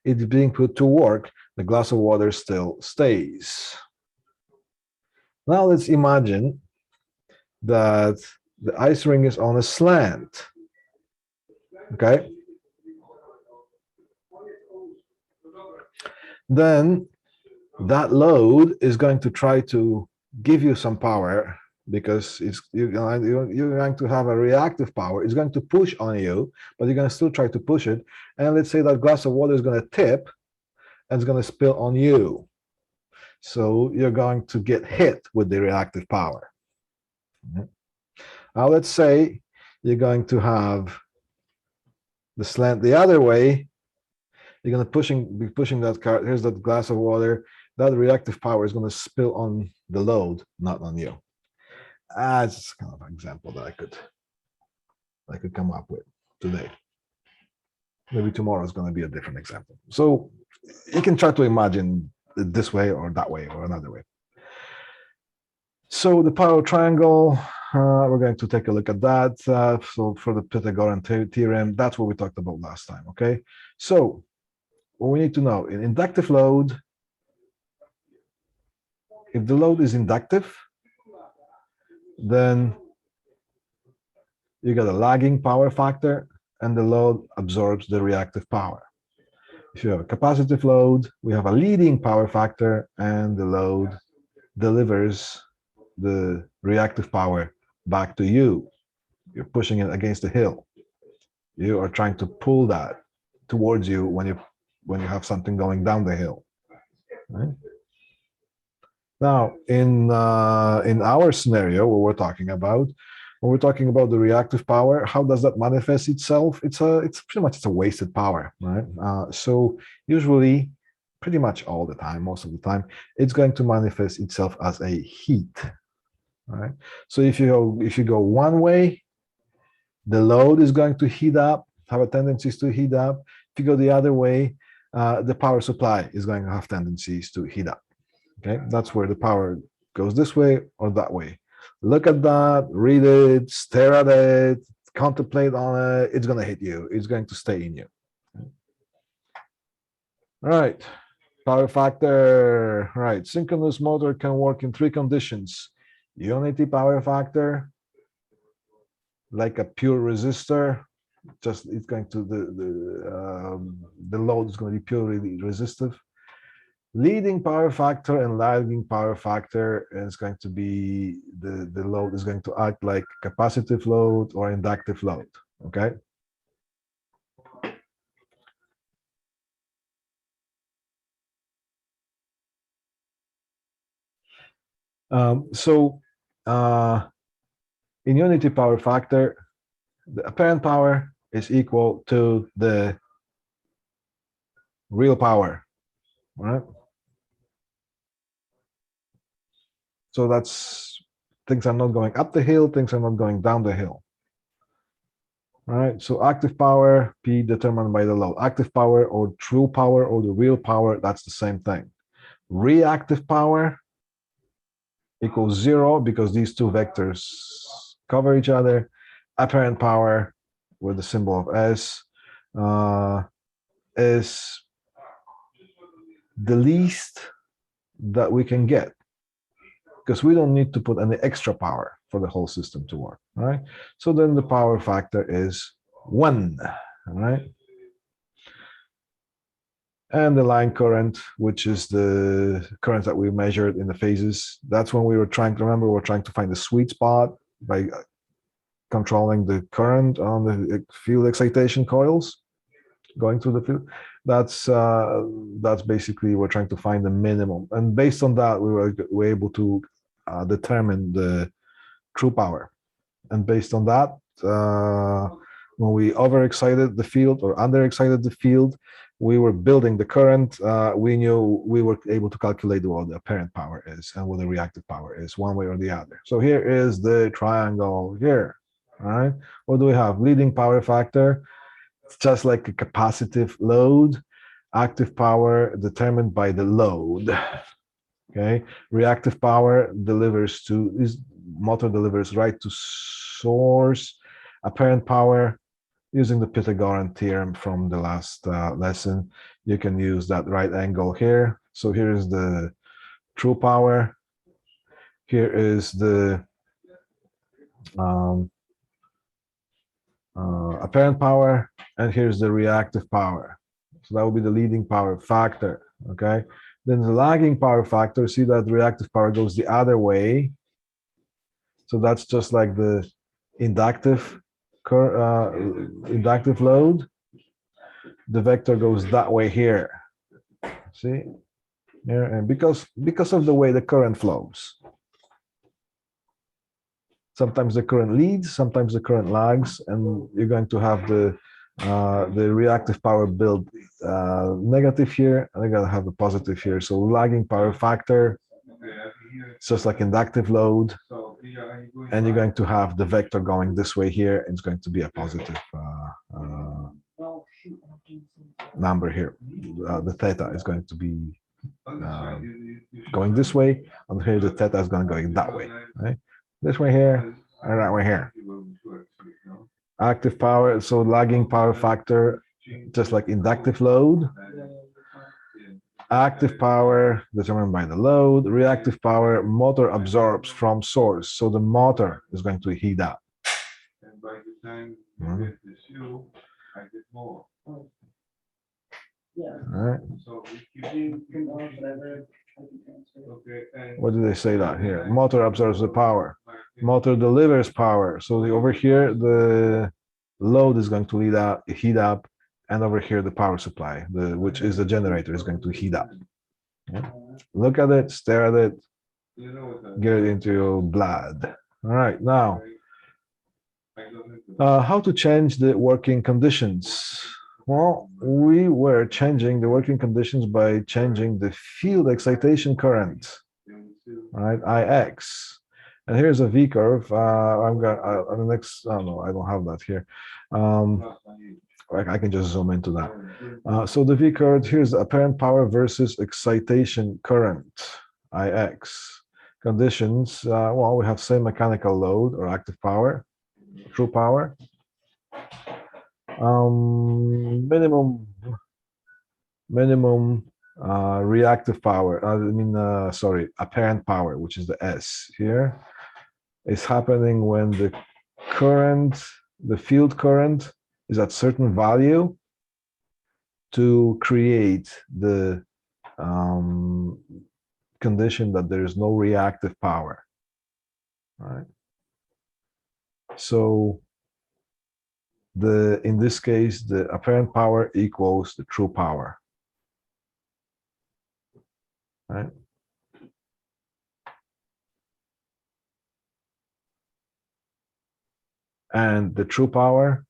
it's being put to work, the glass of water still stays. Now let's imagine that the ice ring is on a slant, okay? Then that load is going to try to give you some power because you're going to have a reactive power. It's going to push on you, but you're going to still try to push it. And let's say that glass of water is going to tip and it's going to spill on you. So you're going to get hit with the reactive power. Now let's say you're going to have the slant the other way. You're going to be pushing that cart. Here's that glass of water. That reactive power is going to spill on the load, not on you. It's kind of an example that I could come up with today. Maybe tomorrow is going to be a different example. So you can try to imagine it this way or that way or another way. So the power triangle, we're going to take a look at that. So for the Petergorn Theorem, that's what we talked about last time, okay? So what we need to know, in inductive load, if the load is inductive, then you got a lagging power factor and the load absorbs the reactive power. If you have a capacitive load, we have a leading power factor and the load delivers the reactive power back to you. You're pushing it against the hill. You are trying to pull that towards you when you have something going down the hill. Right? Now, in our scenario, what we're talking about, when we're talking about the reactive power, how does that manifest itself? It's pretty much a wasted power, right? So usually, pretty much all the time, most of the time, it's going to manifest itself as a heat. Right. So if you go one way, the load is going to heat up, have a tendencies to heat up. If you go the other way, the power supply is going to have tendencies to heat up. Okay, that's where the power goes this way or that way. Look at that, read it, stare at it, contemplate on it. It's going to hit you. It's going to stay in you. All right, power factor. All right, synchronous motor can work in 3 conditions. Unity power factor, like a pure resistor, just it's going to the load is going to be purely resistive. Leading power factor and lagging power factor is going to be the load is going to act like capacitive load or inductive load. Okay. So in unity power factor, the apparent power is equal to the real power, right? So that's, things are not going up the hill, things are not going down the hill. All right, so active power, P determined by the load. Active power or true power or the real power, that's the same thing. Reactive power equals 0 because these two vectors cover each other. Apparent power with the symbol of S is the least that we can get, because we don't need to put any extra power for the whole system to work, right? So then the power factor is 1, right? And the line current, which is the current that we measured in the phases, that's when we were trying to, remember, we're trying to find the sweet spot by controlling the current on the field excitation coils going through the field. That's basically, we're trying to find the minimum, and based on that we were able to determine the true power. And based on that, when we overexcited the field or underexcited the field, we were building the current. We knew, we were able to calculate what the apparent power is and what the reactive power is, one way or the other. So here is the triangle here. All right, what do we have? Leading power factor, it's just like a capacitive load. Active power determined by the load. Okay, reactive power delivers to, is motor delivers right to source. Apparent power, using the Petergorn Theorem from the last lesson, you can use that right angle here. So here is the true power. Here is the apparent power, and here's the reactive power. So that will be the leading power factor. Okay, then the lagging power factor, see that reactive power goes the other way. So that's just like the inductive load. The vector goes that way here. See here, and because of the way the current flows, sometimes the current leads, sometimes the current lags, and you're going to have the reactive power build negative here, and you're going to have the positive here. So lagging power factor, it's just like inductive load, and you're going to have the vector going this way here, and it's going to be a positive number here. The theta is going to be going this way, and here the theta is going to go that way, right? This way here, and that way here. Active power, so lagging power factor, just like inductive load. Active power determined by the load. Reactive power, motor absorbs from source, so the motor is going to heat up. All right. What do they say that here? Motor absorbs the power. Motor delivers power. So over here, the load is going to heat up, and over here, the power supply, which is the generator, is going to heat up. Yeah. Look at it, stare at it, get it into your blood. All right, now, how to change the working conditions? Well, we were changing the working conditions by changing the field excitation current, right? IX. And here's a V curve. I'm going on the next. Oh no, I don't have that here. I can just zoom into that. So the V curve, here's the apparent power versus excitation current, IX. Conditions, well, we have same mechanical load or active power, true power. Minimum reactive power, sorry, apparent power, which is the S here, is happening when the current, the field current is at certain value to create the condition that there is no reactive power. All right. So in this case, the apparent power equals the true power. All right. And the true power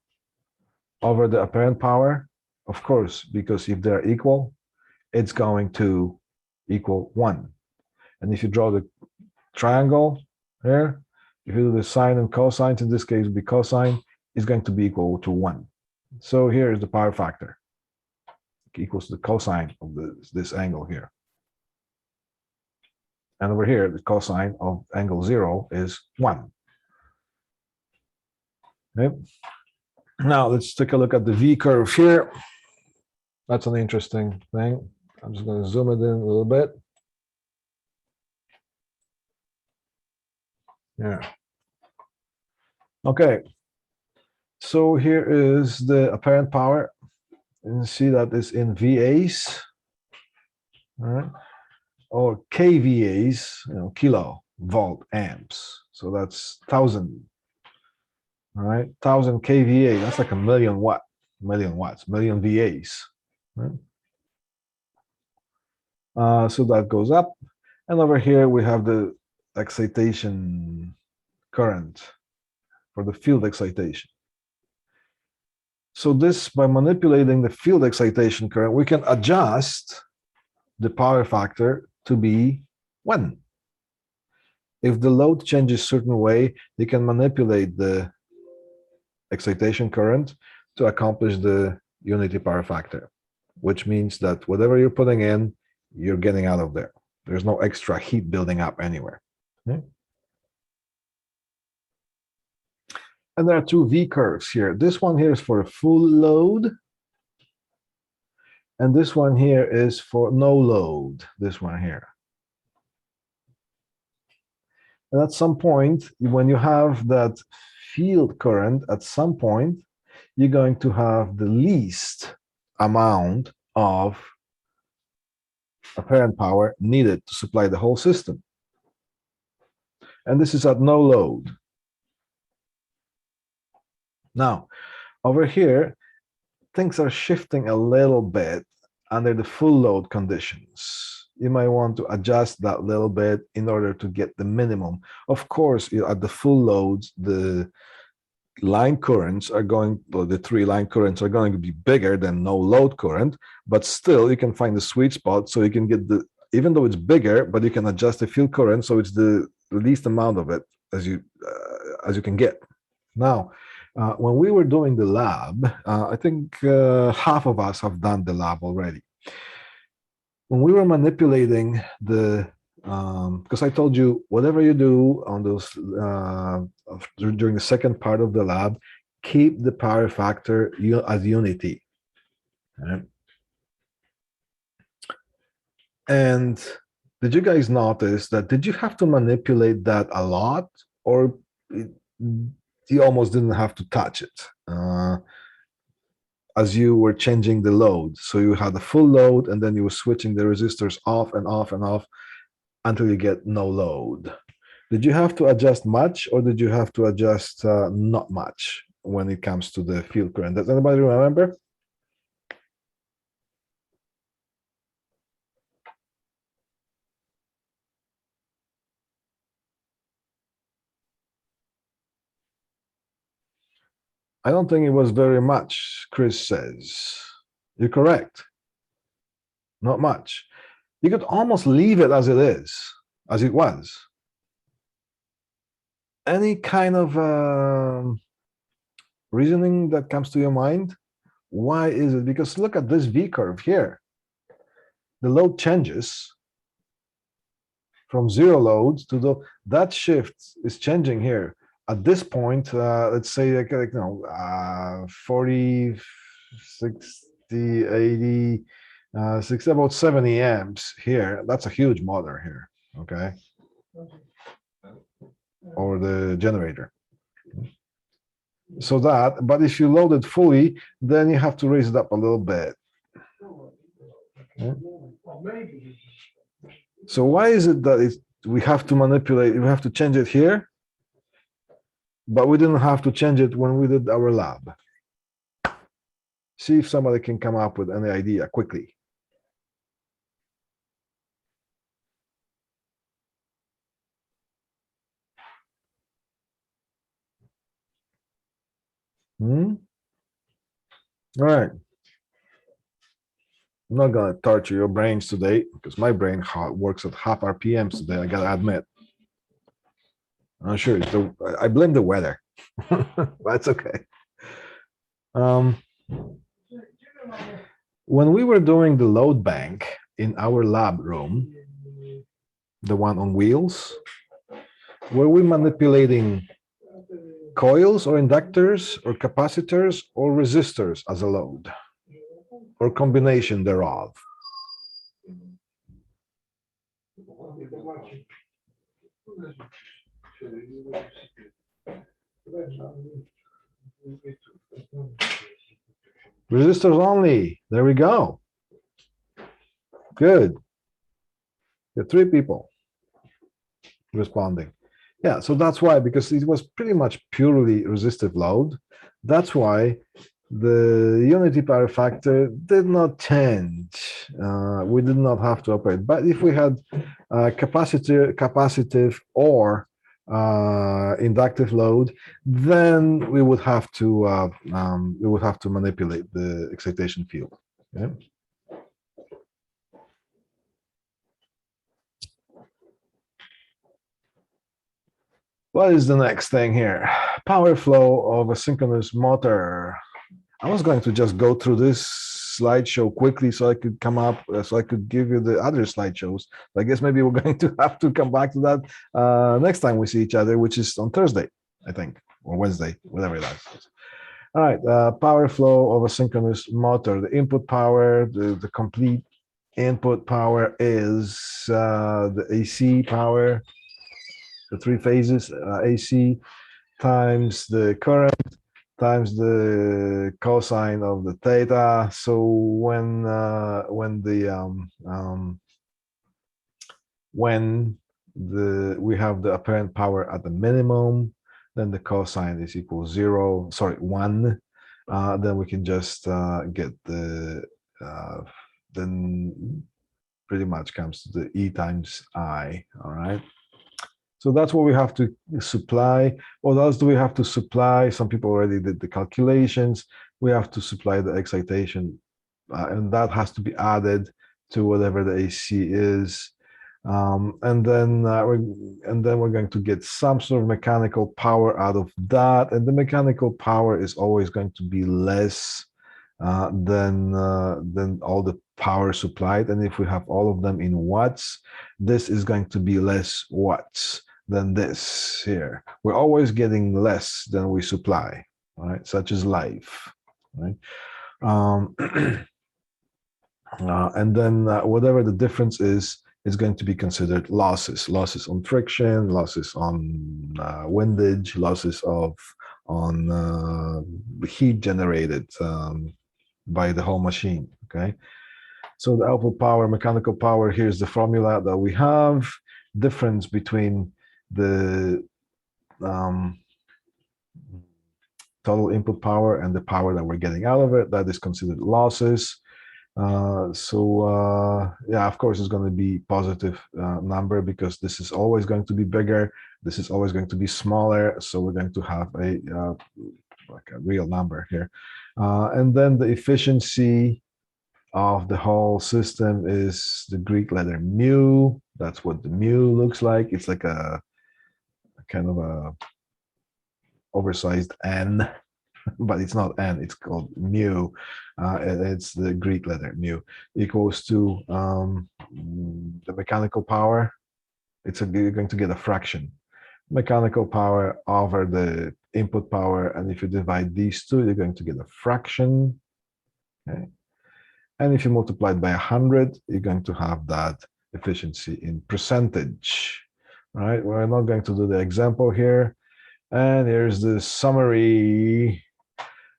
over the apparent power, of course, because if they're equal, it's going to equal 1. And if you draw the triangle here, if you do the sine and cosines, in this case, the cosine is going to be equal to 1. So here is the power factor. It equals the cosine of this angle here. And over here, the cosine of angle 0 is 1. Okay. Now let's take a look at the V curve here. That's an interesting thing. I'm just going to zoom it in a little bit. Yeah. Okay. So here is the apparent power. You see that is in VAs, all right, or kVAs, kilovolt amps. So that's 1,000. All right, 1,000 kVA. That's like a million watts, million VAs. Right? So that goes up, and over here we have the excitation current for the field excitation. So this, by manipulating the field excitation current, we can adjust the power factor to be 1. If the load changes a certain way, you can manipulate the excitation current to accomplish the unity power factor, which means that whatever you're putting in, you're getting out of there. There's no extra heat building up anywhere. Okay? And there are two V curves here. This one here is for a full load. And this one here is for no load, this one here. And at some point, when you have that field current, at some point, you're going to have the least amount of apparent power needed to supply the whole system. And this is at no load. Now, over here, things are shifting a little bit under the full load conditions. You might want to adjust that little bit in order to get the minimum. Of course, at the full loads, the line currents are going, well, the 3 line currents are going to be bigger than no load current, but still you can find the sweet spot so you can get the, even though it's bigger, but you can adjust the field current so it's the least amount of it as you can get. Now, when we were doing the lab, I think half of us have done the lab already. When we were manipulating the, because I told you, whatever you do on those during the second part of the lab, keep the power factor as unity. Right? And did you guys notice that? Did you have to manipulate that a lot, or you almost didn't have to touch it as you were changing the load? So you had a full load, and then you were switching the resistors off and off and off until you get no load. Did you have to adjust much, or did you have to adjust not much when it comes to the field current? Does anybody remember? I don't think it was very much, Chris says. You're correct. Not much. You could almost leave it as it is, as it was. Any kind of reasoning that comes to your mind? Why is it? Because look at this V curve here. The load changes from 0 loads to that shift is changing here. At this point, let's say, 40, 60, 80, 60, about 70 amps here. That's a huge motor here, okay? Or the generator. So that, but if you load it fully, then you have to raise it up a little bit. Okay? So why is it that we have to manipulate, we have to change it here, but we didn't have to change it when we did our lab? See if somebody can come up with any idea quickly. All right. I'm not gonna torture your brains today because my brain works at half RPMs today. I gotta admit. I'm sure I blame the weather. That's okay. When we were doing the load bank in our lab room, the one on wheels, were we manipulating coils or inductors or capacitors or resistors as a load, or combination thereof? Resistors only. There we go. Good. There are 3 people responding. Yeah, so that's why, because it was pretty much purely resistive load. That's why the unity power factor did not change. We did not have to operate. But if we had capacitive or inductive load, then we would have to manipulate the excitation field. Yeah. What is the next thing here? Power flow of a synchronous motor. I was going to just go through this slideshow quickly so I could come up, so I could give you the other slideshows. I guess maybe we're going to have to come back to that next time we see each other, which is on Thursday, I think, or Wednesday, whatever it is. All right, power flow of a synchronous motor. The input power, the complete input power is the AC power, the 3 phases, AC times the current times the cosine of the theta. So when we have the apparent power at the minimum, then the cosine is equal 0. Sorry, 1. Then we can just get the then pretty much comes to the E times I. All right. So that's what we have to supply. What else do we have to supply? Some people already did the calculations. We have to supply the excitation, and that has to be added to whatever the AC is. And then we're going to get some sort of mechanical power out of that. And the mechanical power is always going to be less than all the power supplied. And if we have all of them in watts, this is going to be less watts than this here. We're always getting less than we supply, right? Such as life, right? And then whatever the difference is going to be considered losses. Losses on friction, losses on windage, losses on heat generated by the whole machine, okay? So the output power, mechanical power, here's the formula that we have. Difference between the total input power and the power that we're getting out of it, that is considered losses. Yeah, of course, it's going to be positive number because this is always going to be bigger. This is always going to be smaller. So we're going to have like a real number here. And then the efficiency of the whole system is the Greek letter mu. That's what the mu looks like. It's like a kind of a oversized n, but it's not n, it's called mu. It's the Greek letter mu, equals to the mechanical power. You're going to get a fraction. Mechanical power over the input power, and if you divide these two, you're going to get a fraction. Okay. And if you multiply it by 100, you're going to have that efficiency in percentage. All right, we're not going to do the example here. And here's the summary.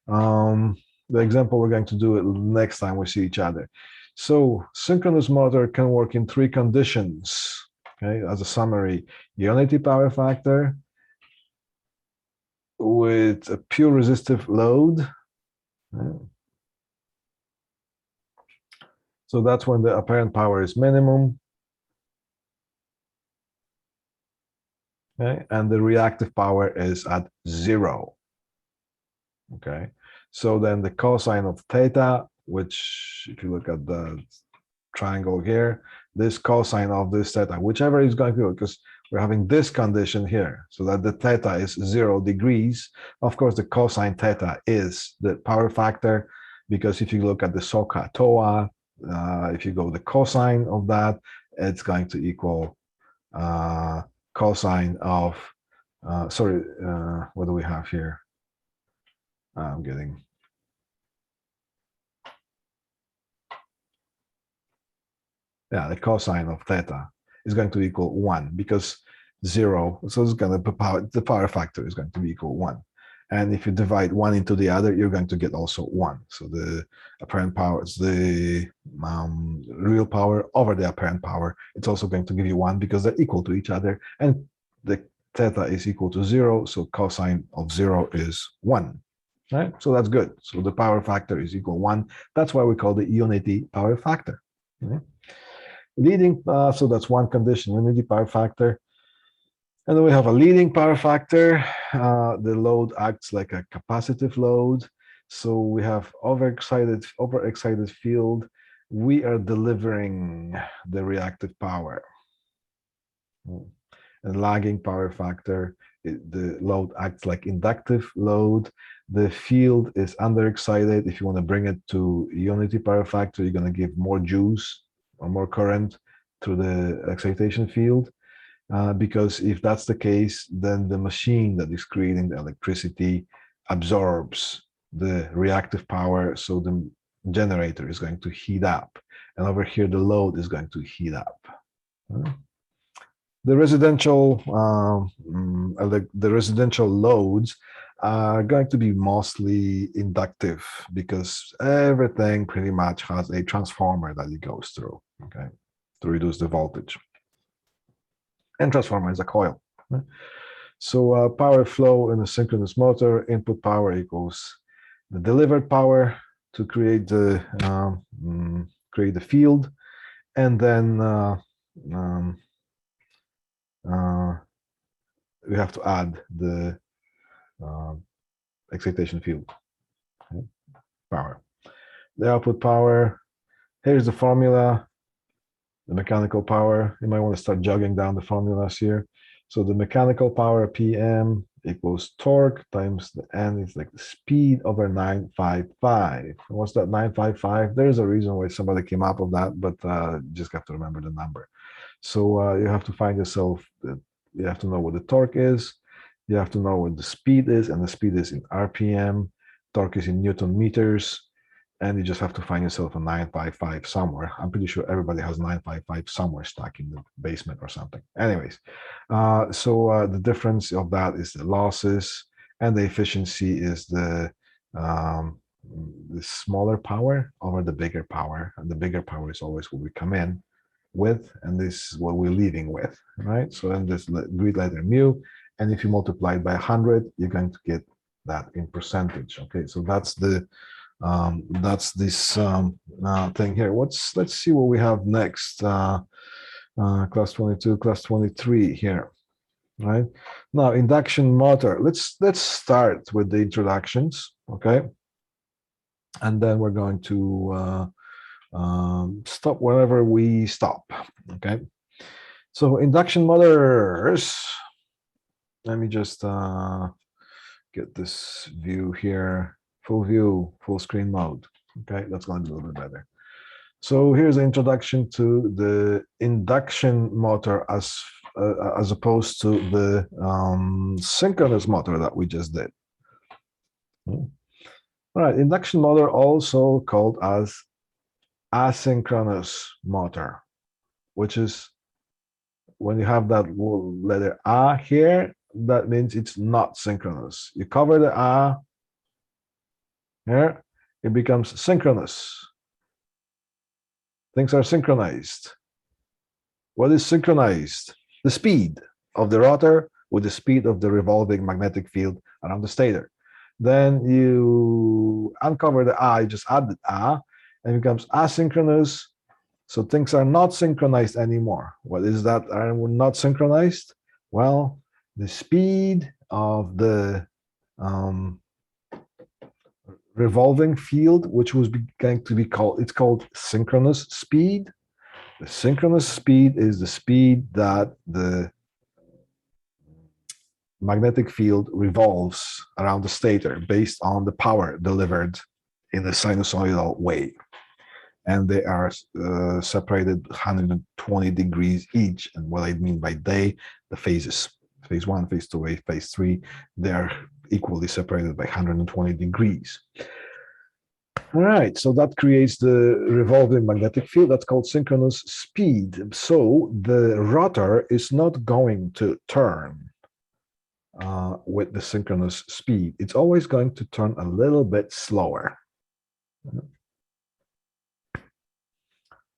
The example we're going to do it next time we see each other. So synchronous motor can work in 3 conditions. Okay, as a summary: unity power factor with a pure resistive load. So that's when the apparent power is minimum. Okay, and the reactive power is at 0. Okay, so then the cosine of theta, which if you look at the triangle here, this cosine of this theta, whichever is going to be, because we're having this condition here, so that the theta is 0 degrees. Of course, the cosine theta is the power factor, because if you look at the SOHCAHTOA, if you go the cosine of that, it's going to equal cosine of, what do we have here? I'm getting, yeah, the cosine of theta is going to equal 1, because 0, so it's going to the power factor is going to be equal 1. And if you divide one into the other, you're going to get also 1. So the apparent power is the real power over the apparent power. It's also going to give you 1 because they're equal to each other. And the theta is equal to 0. So cosine of 0 is 1. Right? So that's good. So the power factor is equal 1. That's why we call the unity power factor. Okay? Leading, so that's one condition, unity power factor. And then we have a leading power factor. The load acts like a capacitive load. So we have overexcited field. We are delivering the reactive power. And lagging power factor, the load acts like inductive load. The field is underexcited. If you want to bring it to unity power factor, you're going to give more juice or more current through the excitation field. Because if that's the case, then the machine that is creating the electricity absorbs the reactive power. So the generator is going to heat up. And over here, the load is going to heat up. The residential loads are going to be mostly inductive, because everything pretty much has a transformer that it goes through, okay, to reduce the voltage. And transformer is a coil. So power flow in a synchronous motor, input power equals the delivered power to create the field, and then we have to add the excitation field, okay, power. The output power, here's the formula. The mechanical power, you might want to start jogging down the formulas here. So the mechanical power, PM, equals torque times the N is like the speed over 955. What's that 955? There's a reason why somebody came up with that, but just have to remember the number. So you have to find yourself, you have to know what the torque is, you have to know what the speed is, and the speed is in RPM, torque is in Newton meters, and you just have to find yourself a 955 somewhere. I'm pretty sure everybody has 955 somewhere stuck in the basement or something. Anyways, so the difference of that is the losses, and the efficiency is the smaller power over the bigger power. And the bigger power is always what we come in with, and this is what we're leaving with, right? So then this Greek letter mu, and if you multiply it by 100, you're going to get that in percentage. Okay, so that's the this thing here. Let's see what we have next. Class 22, class 23 here, right? Now, induction motor. Let's start with the introductions, okay? And then we're going to stop wherever we stop, okay? So induction motors. Let me just get this view here. Full view, full screen mode. Okay, that's going to be a little bit better. So here's the introduction to the induction motor as opposed to the synchronous motor that we just did. All right, induction motor, also called as asynchronous motor, which is when you have that letter A here, that means it's not synchronous. You cover the A here, it becomes synchronous. Things are synchronized. What is synchronized? The speed of the rotor with the speed of the revolving magnetic field around the stator. Then you uncover the A, you just add the A, and it becomes asynchronous. So things are not synchronized anymore. What is that are not synchronized? Well, the speed of the revolving field, which was going to be called, it's called synchronous speed. The synchronous speed is the speed that the magnetic field revolves around the stator based on the power delivered in a sinusoidal way. And they are separated 120 degrees each. And what I mean by they, the phases, phase 1, phase 2, phase 3, they are equally separated by 120 degrees. All right, so that creates the revolving magnetic field. That's called synchronous speed. So the rotor is not going to turn with the synchronous speed. It's always going to turn a little bit slower.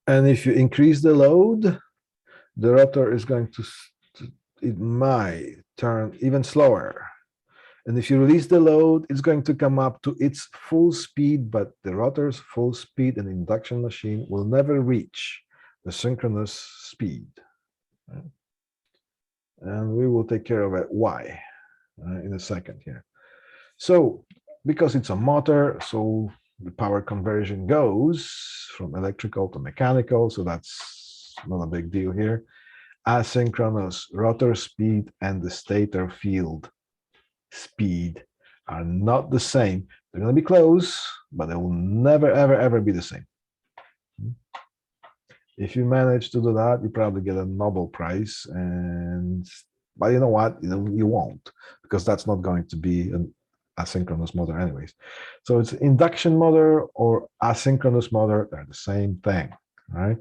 And if you increase the load, the rotor is going to, it might turn even slower. And if you release the load, it's going to come up to its full speed, but the rotor's full speed in the induction machine will never reach the synchronous speed. And we will take care of it, why, in a second here. So, because it's a motor, so the power conversion goes from electrical to mechanical, so that's not a big deal here. Asynchronous rotor speed and the stator field speed are not the same. They're going to be close, but they will never, ever, ever be the same. If you manage to do that, you probably get a Nobel Prize. But you know what? You won't, because that's not going to be an asynchronous motor anyways. So it's induction motor or asynchronous motor. They're the same thing, right?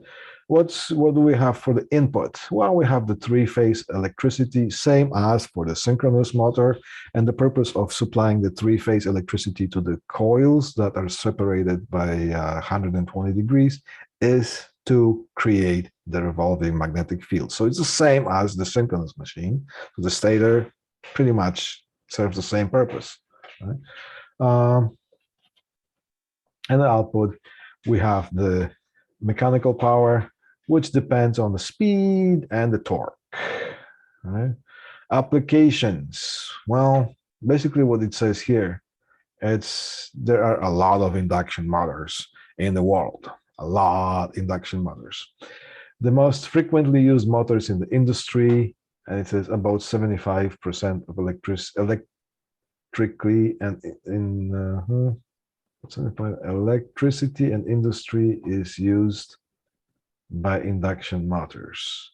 What do we have for the input? Well, we have the three-phase electricity, same as for the synchronous motor. And the purpose of supplying the three-phase electricity to the coils that are separated by 120 degrees is to create the revolving magnetic field. So it's the same as the synchronous machine. So the stator pretty much serves the same purpose. Right? And the output, we have the mechanical power, which depends on the speed and the torque. Right? Applications. Well, basically what it says here, there are a lot of induction motors in the world. A lot of induction motors. The most frequently used motors in the industry, and it says about 75% of electrically and in electricity and industry is used by induction motors.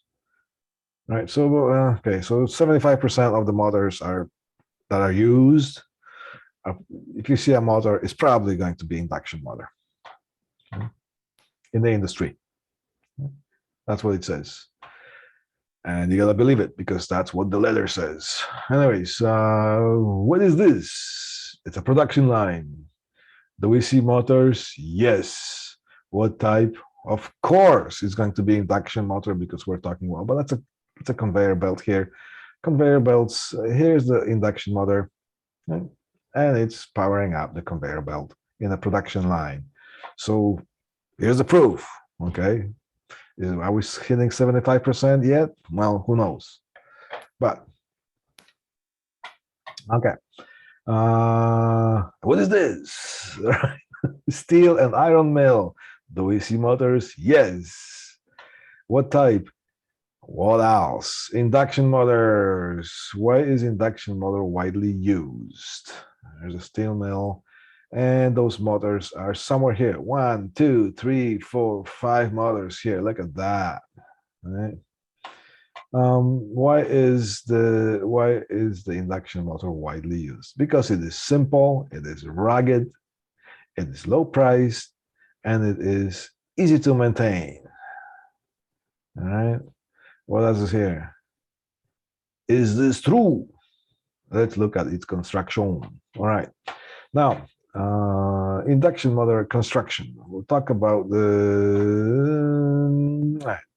Right. So okay. So 75% of the motors that are used. If you see a motor, it's probably going to be induction motor. Okay. In the industry. That's what it says. And you gotta believe it because that's what the letter says. Anyways, what is this? It's a production line. Do we see motors? Yes. What type? Of course, it's going to be induction motor because we're talking about, but it's a conveyor belt here. Conveyor belts, here's the induction motor, and it's powering up the conveyor belt in a production line. So here's the proof, okay? Are we hitting 75% yet? Well, who knows? But, okay. What is this? Steel and iron mill. Do we see motors? Yes. What type? What else? Induction motors. Why is induction motor widely used? There's a steel mill. And those motors are somewhere here. 1, 2, 3, 4, 5 motors here. Look at that. All right. Why is the induction motor widely used? Because it is simple, it is rugged, it is low priced, and it is easy to maintain. All right. What else is here? Is this true? Let's look at its construction. All right. Now, induction motor construction. We'll talk about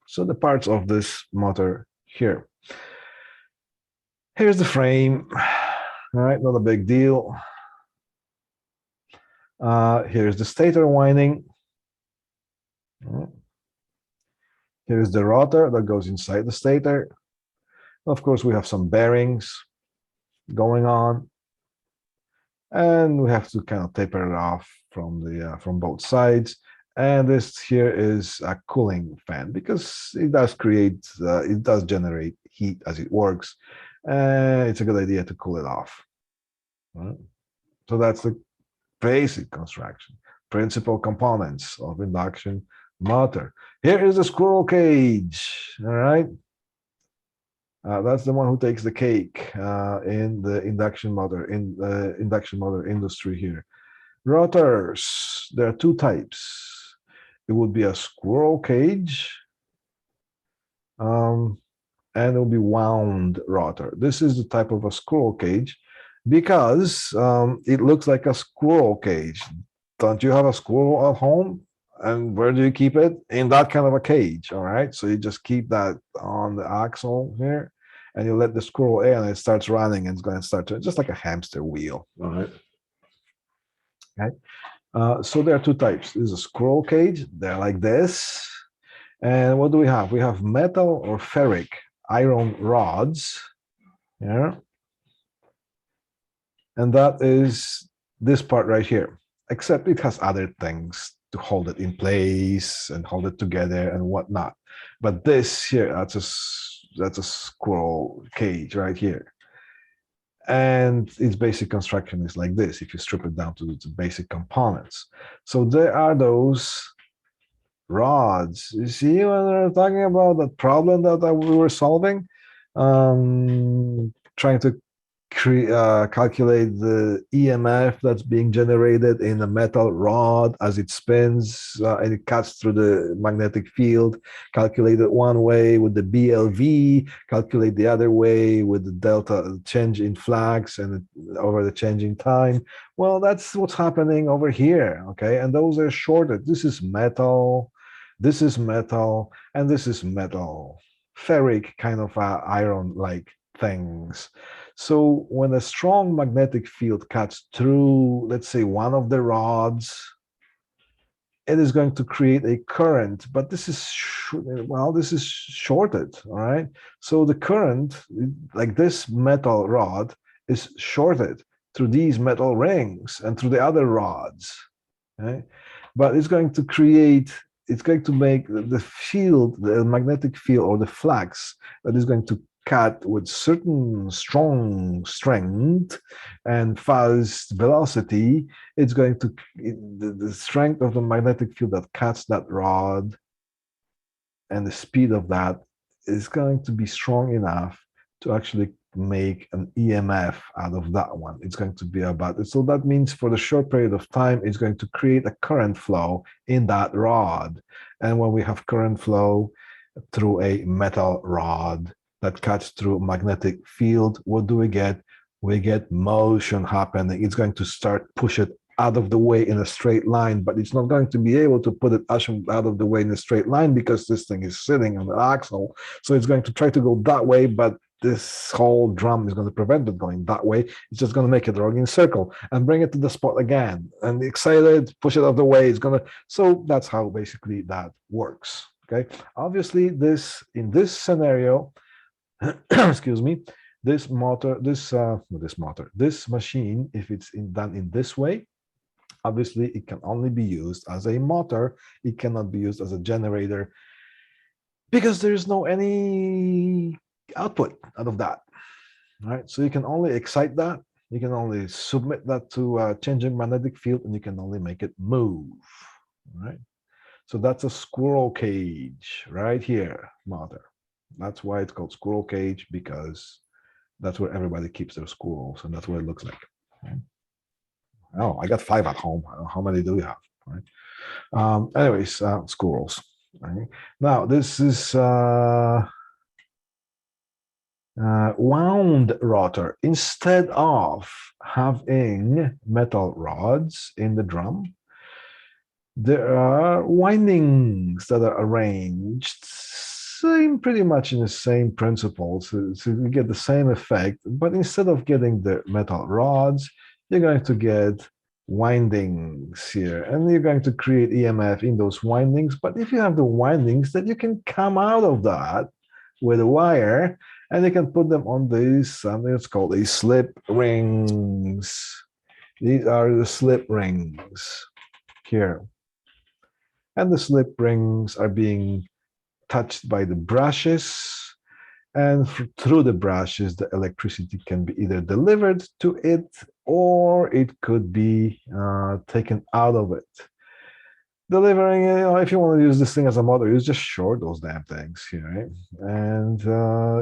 so the parts of this motor here. Here's the frame. All right, not a big deal. Here's the stator winding. Here's the rotor that goes inside the stator. Of course, we have some bearings going on, and we have to kind of taper it off from both sides. And this here is a cooling fan because it does generate heat as it works. It's a good idea to cool it off. Right? So that's the basic construction, principal components of induction motor. Here is the squirrel cage. All right. That's the one who takes the cake in the induction motor industry here. Rotors, there are two types. It would be a squirrel cage, and it will be wound rotor. This is the type of a squirrel cage because it looks like a squirrel cage. Don't you have a squirrel at home? And where do you keep it? In that kind of a cage, all right? So you just keep that on the axle here, and you let the squirrel in, and it starts running, and it's going to start to, just like a hamster wheel, all right? Okay. So there are two types. This is a squirrel cage. They're like this. And what do we have? We have metal or ferric iron rods. Yeah. And that is this part right here, except it has other things to hold it in place and hold it together and whatnot. But this here, that's a squirrel cage right here. And its basic construction is like this, if you strip it down to its basic components. So there are those rods. You see when we're talking about that problem that we were solving? Trying to calculate the EMF that's being generated in a metal rod as it spins and it cuts through the magnetic field. Calculate it one way with the BLV, calculate the other way with the delta change in flux and over the changing time. Well, that's what's happening over here, okay? And those are shorted. This is metal, and this is metal. Ferric kind of iron-like things. So when a strong magnetic field cuts through, let's say, one of the rods, it is going to create a current, but this is shorted, all right? So the current, like this metal rod, is shorted through these metal rings and through the other rods, okay? But it's going to make the field, the magnetic field or the flux that is going to cut with certain strong strength and fast velocity. It's going to, the strength of the magnetic field that cuts that rod and the speed of that is going to be strong enough to actually make an EMF out of that one. It's going to be about it. So that means for the short period of time, it's going to create a current flow in that rod. And when we have current flow through a metal rod that cuts through magnetic field, what do we get? We get motion happening. It's going to start push it out of the way in a straight line, but it's not going to be able to put it out of the way in a straight line because this thing is sitting on the axle. So it's going to try to go that way, but this whole drum is going to prevent it going that way. It's just going to make it roll in circle and bring it to the spot again. And excited, push it out of the way. It's going to, so that's how basically that works. Okay. Obviously, in this scenario, excuse me, this machine, if it's done in this way, obviously it can only be used as a motor. It cannot be used as a generator because there's no any output out of that. Right? So you can only excite that. You can only submit that to a changing magnetic field, and you can only make it move. Right? So that's a squirrel cage right here, motor. That's why it's called squirrel cage, because that's where everybody keeps their squirrels, and that's what it looks like. Right? Oh, I got 5 at home. How many do we have? Right? Anyways, squirrels. Right? Now this is wound rotor, instead of having metal rods in the drum, there are windings that are arranged pretty much in the same principles, so you get the same effect, but instead of getting the metal rods, you're going to get windings here, and you're going to create EMF in those windings. But if you have the windings, then you can come out of that with a wire, and you can put them on these, something that's called a slip rings. These are the slip rings here. And the slip rings are being touched by the brushes, and through the brushes, the electricity can be either delivered to it or it could be taken out of it. Delivering, if you want to use this thing as a motor, you just short those damn things here, right? And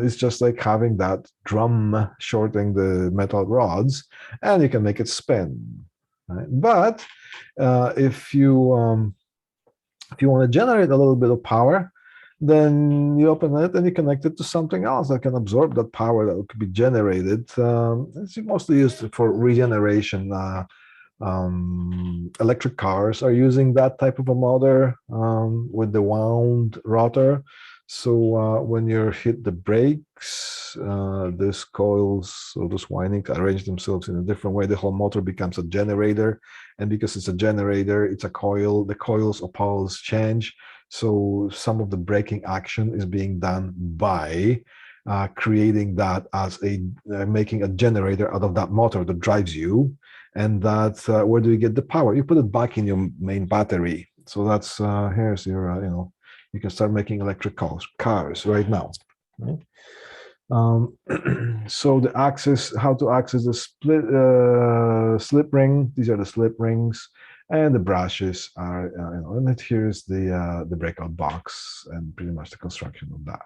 it's just like having that drum shorting the metal rods, and you can make it spin, right? But if you want to generate a little bit of power, then you open it and you connect it to something else that can absorb that power that could be generated. It's mostly used for regeneration. Electric cars are using that type of a motor with the wound rotor. So when you hit the brakes, these coils or those windings arrange themselves in a different way. The whole motor becomes a generator, and because it's a generator, it's a coil. The coils or poles change. So some of the braking action is being done by creating that as making a generator out of that motor that drives you. And that's where do you get the power? You put it back in your main battery. So that's here's your, you can start making electric cars right now. Right? So the access, how to access the slip ring. These are the slip rings, and the brushes are, and here's the breakout box and pretty much the construction of that.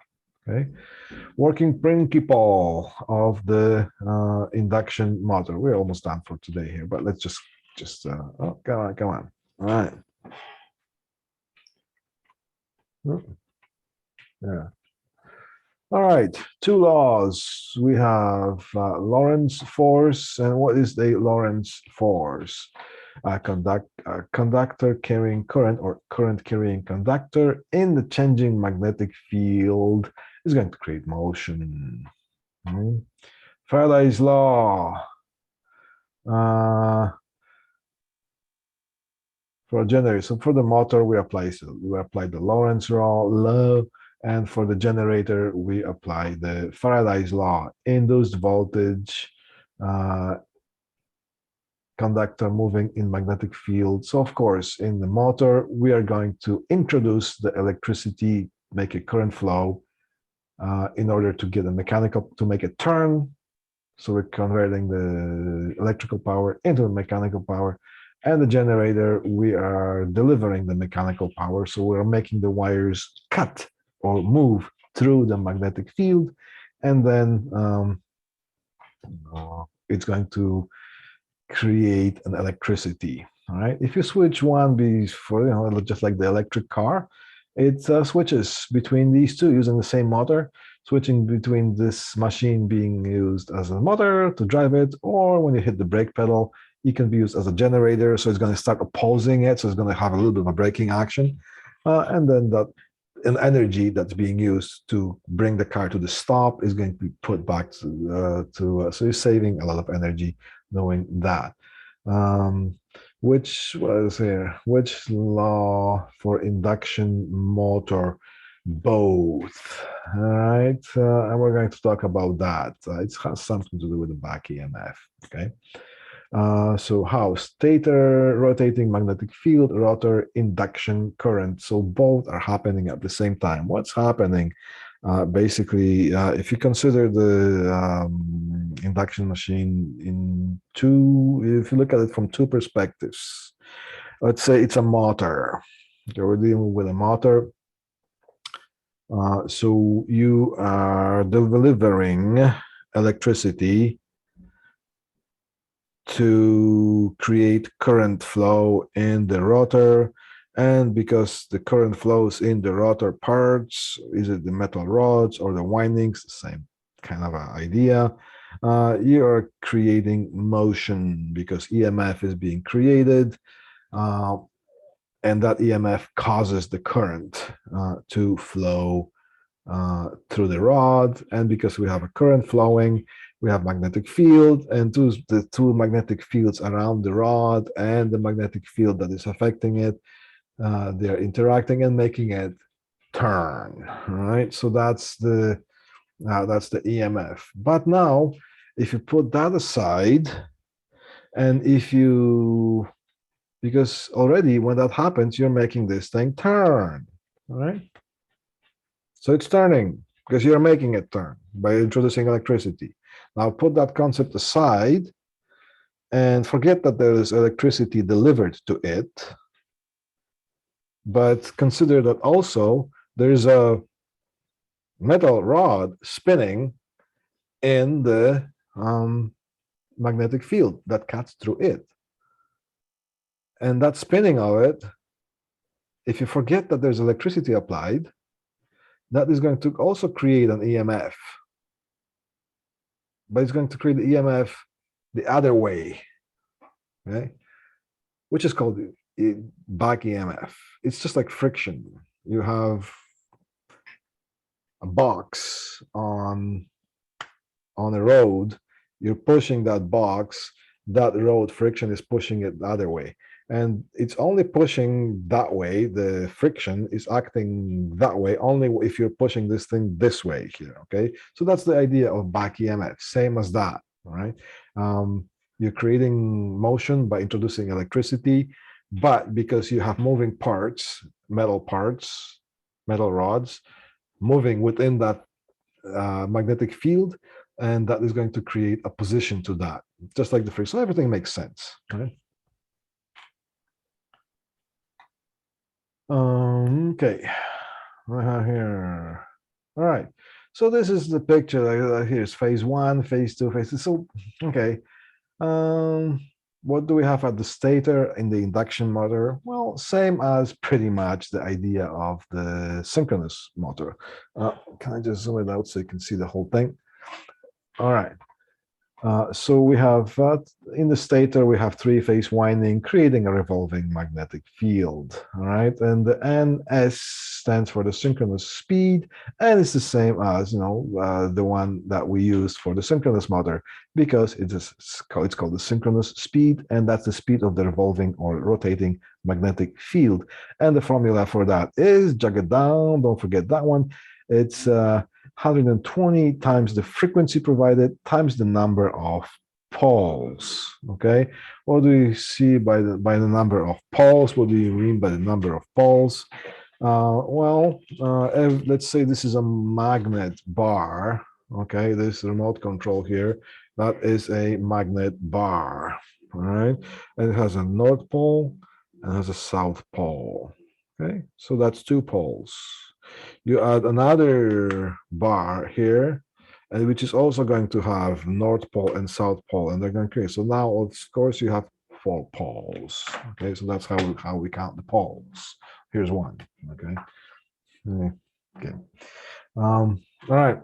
Okay, working principle of the induction motor. We're almost done for today here, but let's just oh, come on. All right. Yeah. All right, two laws. We have Lorentz force, and what is the Lorentz force? Conductor carrying current or current carrying conductor in the changing magnetic field is going to create motion. Faraday's law. For a generator, so for the motor, we apply the Lorentz law, and for the generator, we apply the Faraday's law. Induced voltage, conductor moving in magnetic field. So of course, in the motor, we are going to introduce the electricity, make a current flow in order to get a mechanical, to make a turn. So we're converting the electrical power into mechanical power. And the generator, we are delivering the mechanical power. So we're making the wires cut or move through the magnetic field. And then it's going to create an electricity. All right. If you switch one before, just like the electric car, it switches between these two using the same motor, switching between this machine being used as a motor to drive it, or when you hit the brake pedal, it can be used as a generator. So it's going to start opposing it. So it's going to have a little bit of a braking action. And then an energy that's being used to bring the car to the stop is going to be put back so you're saving a lot of energy knowing that. Which was here? Which law for induction motor? Both. All right, and we're going to talk about that. It has something to do with the back EMF. Okay. So how? Stator, rotating magnetic field, rotor, induction current. So both are happening at the same time. What's happening? Basically, if you consider the induction machine if you look at it from two perspectives, let's say it's a motor. Okay, we're dealing with a motor. So you are delivering electricity to create current flow in the rotor, and because the current flows in the rotor parts, is it the metal rods or the windings, same kind of an idea. You are creating motion because EMF is being created, and that EMF causes the current to flow through the rod. And because we have a current flowing, we have magnetic field, and the two magnetic fields around the rod and the magnetic field that is affecting it, they're interacting and making it turn. All right, so that's the EMF. But now, if you put that aside, and because already when that happens, you're making this thing turn. All right, so it's turning because you're making it turn by introducing electricity. Now put that concept aside and forget that there is electricity delivered to it, but consider that also there's a metal rod spinning in the magnetic field that cuts through it. And that spinning of it, if you forget that there's electricity applied, that is going to also create an EMF. But it's going to create the EMF the other way, okay? Which is called back EMF. It's just like friction. You have a box on a road, you're pushing that box, that road friction is pushing it the other way. And it's only pushing that way, the friction is acting that way only if you're pushing this thing this way here, okay? So that's the idea of back EMF, same as that, all right? You're creating motion by introducing electricity, but because you have moving parts, metal rods, moving within that magnetic field, and that is going to create a position to that, just like the friction. So everything makes sense, right? Okay, here. All right. So this is the picture. Here's phase 1, phase 2, phase 2. So, okay. What do we have at the stator in the induction motor? Well, same as pretty much the idea of the synchronous motor. Can I just zoom it out so you can see the whole thing? All right. So we have in the stator, we have three-phase winding creating a revolving magnetic field. All right, and the NS stands for the synchronous speed, and it's the same as the one that we used for the synchronous motor because it's called the synchronous speed, and that's the speed of the revolving or rotating magnetic field. And the formula for that is, jog it down, don't forget that one. It's 120 times the frequency provided times the number of poles. Okay, what do you see by the number of poles? What do you mean by the number of poles? Let's say this is a magnet bar. Okay, this remote control here, that is a magnet bar. All right, and it has a north pole and has a south pole. Okay, so that's 2 poles. You add another bar here, and which is also going to have north pole and south pole, and they're going to create. So now, of course, you have 4 poles. Okay, so that's how we count the poles. Here's one. Okay. Okay. All right.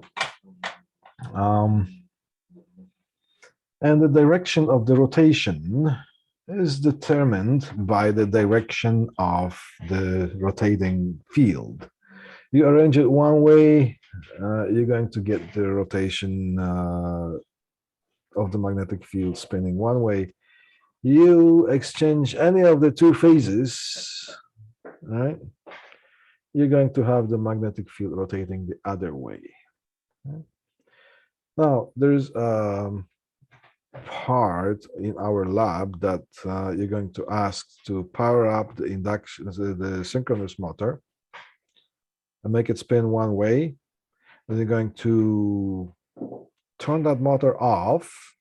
And the direction of the rotation is determined by the direction of the rotating field. You arrange it one way, you're going to get the rotation of the magnetic field spinning one way. You exchange any of the 2 phases, right? You're going to have the magnetic field rotating the other way. Right? Now, there's a part in our lab that you're going to ask to power up the induction, the synchronous motor, and make it spin one way. And you're going to turn that motor off.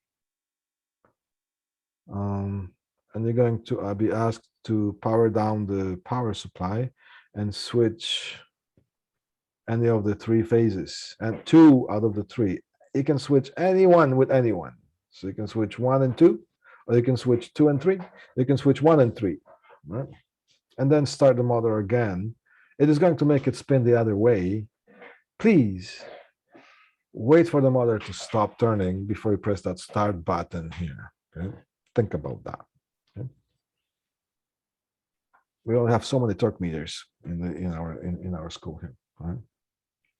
And you're going to be asked to power down the power supply and switch any of the 3 phases, and 2 out of the 3. You can switch anyone with anyone. So you can switch 1 and 2, or you can switch 2 and 3. You can switch 1 and 3, right? And then start the motor again. It is going to make it spin the other way. Please wait for the motor to stop turning before you press that start button here. Okay? Think about that. Okay? We only have so many torque meters in our school here, right?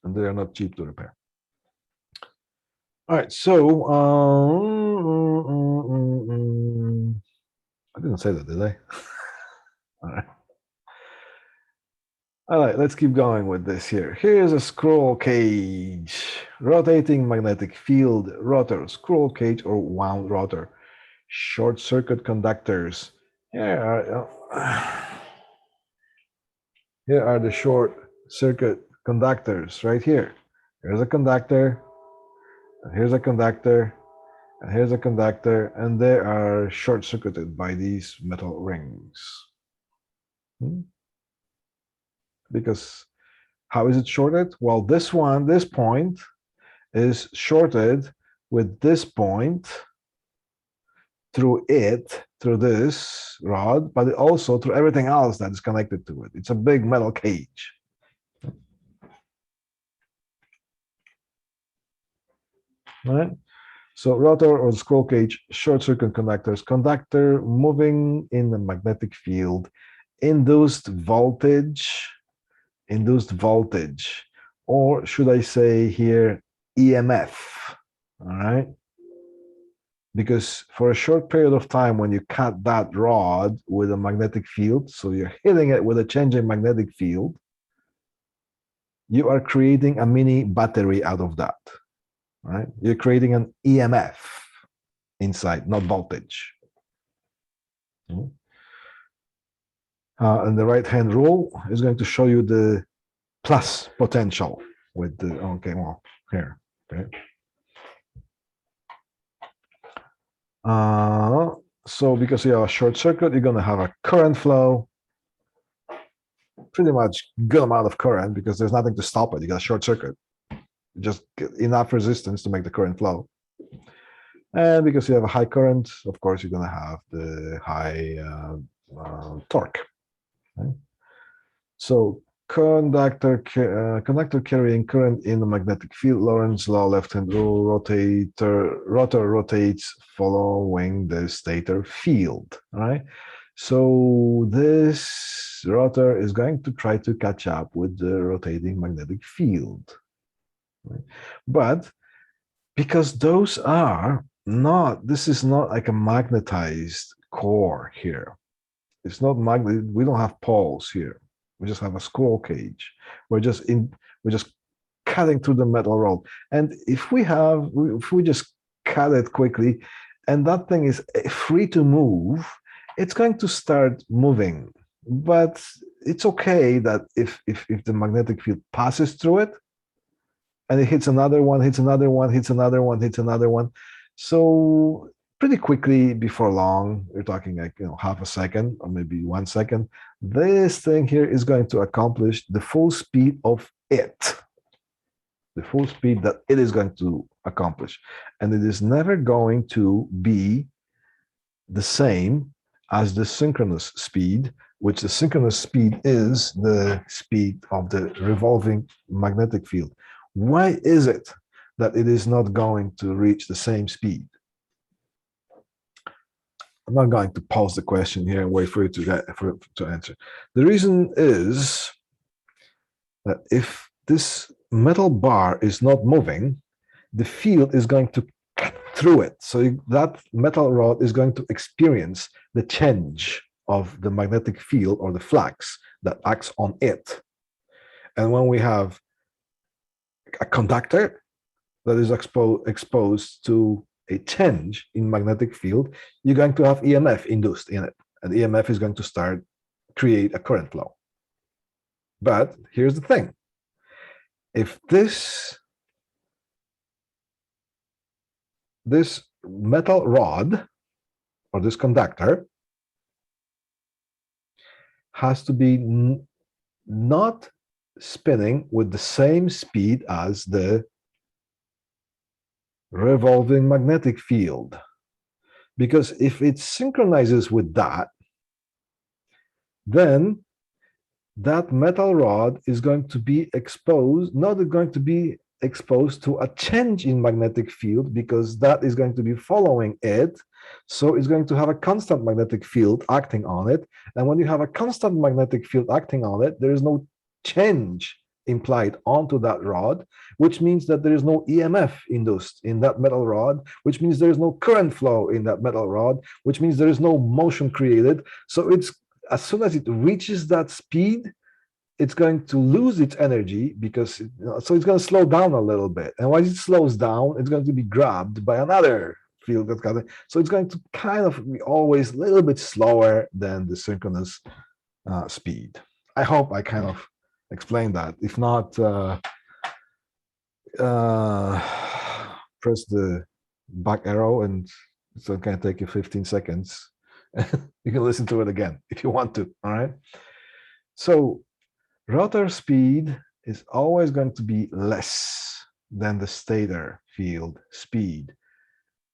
And they are not cheap to repair. All right, so I didn't say that, did I? All right. All right, let's keep going with this here. Here's a scroll cage, rotating magnetic field, rotor, scroll cage or wound rotor, short circuit conductors. Here are the short circuit conductors right here. Here's a conductor, and here's a conductor, and here's a conductor, and they are short circuited by these metal rings. Because how is it shorted? Well, this point is shorted with this point through this rod, but also through everything else that is connected to it. It's a big metal cage. All right. So rotor or scroll cage, short circuit conductors, conductor moving in the magnetic field, induced voltage, or should I say here, EMF, all right? Because for a short period of time, when you cut that rod with a magnetic field, so you're hitting it with a changing magnetic field, you are creating a mini battery out of that, right? You're creating an EMF inside, not voltage. And the right-hand rule is going to show you the plus potential with the, okay, well, here, okay. So because you have a short circuit, you're going to have a current flow, pretty much good amount of current because there's nothing to stop it. You got a short circuit, just get enough resistance to make the current flow. And because you have a high current, of course, you're going to have the high torque. Okay? So conductor carrying current in the magnetic field, Lorentz law, left-hand rule, rotor rotates following the stator field, right? So this rotor is going to try to catch up with the rotating magnetic field. Right? But because those are not, this is not like a magnetized core here. It's not magnet, we don't have poles here. We just have a scroll cage. We're just cutting through the metal rod. And if we just cut it quickly, and that thing is free to move, it's going to start moving. But it's okay that if the magnetic field passes through it, and it hits another one, hits another one, hits another one, hits another one. So pretty quickly, before long, we're talking like half a second or maybe 1 second, this thing here is going to accomplish the full speed of it, the full speed that it is going to accomplish. And it is never going to be the same as the synchronous speed, which the synchronous speed is the speed of the revolving magnetic field. Why is it that it is not going to reach the same speed? I'm not going to pause the question here and wait for you to answer. The reason is that if this metal bar is not moving, the field is going to cut through it. So that metal rod is going to experience the change of the magnetic field or the flux that acts on it. And when we have a conductor that is exposed to a change in magnetic field, you're going to have EMF induced in it. And EMF is going to create a current flow. But here's the thing. If this metal rod or this conductor has to be not spinning with the same speed as the revolving magnetic field, because if it synchronizes with that, then that metal rod is going to be exposed, not going to be exposed to a change in magnetic field because that is going to be following it. So it's going to have a constant magnetic field acting on it. And when you have a constant magnetic field acting on it, there is no change implied onto that rod, which means that there is no EMF induced in that metal rod, which means there is no current flow in that metal rod, which means there is no motion created. So it's as soon as it reaches that speed, it's going to lose its energy because so it's going to slow down a little bit. And once it slows down, it's going to be grabbed by another field that kind of, so it's going to kind of be always a little bit slower than the synchronous speed. I hope I kind of explained that. If not, press the back arrow and so it can take you 15 seconds. You can listen to it again if you want to. All right. So rotor speed is always going to be less than the stator field speed,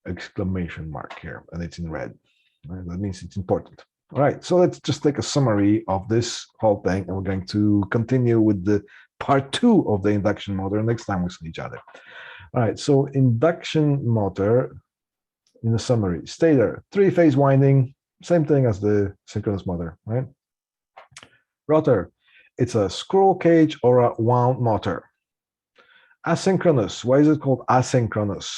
exclamation mark here, and it's in red. Right? That means it's important. All right, so let's just take a summary of this whole thing, and we're going to continue with the part 2 of the induction motor next time we see each other. All right, so induction motor, in the summary, stator, 3-phase winding, same thing as the synchronous motor, right? Rotor, it's a squirrel cage or a wound motor. Asynchronous, why is it called asynchronous?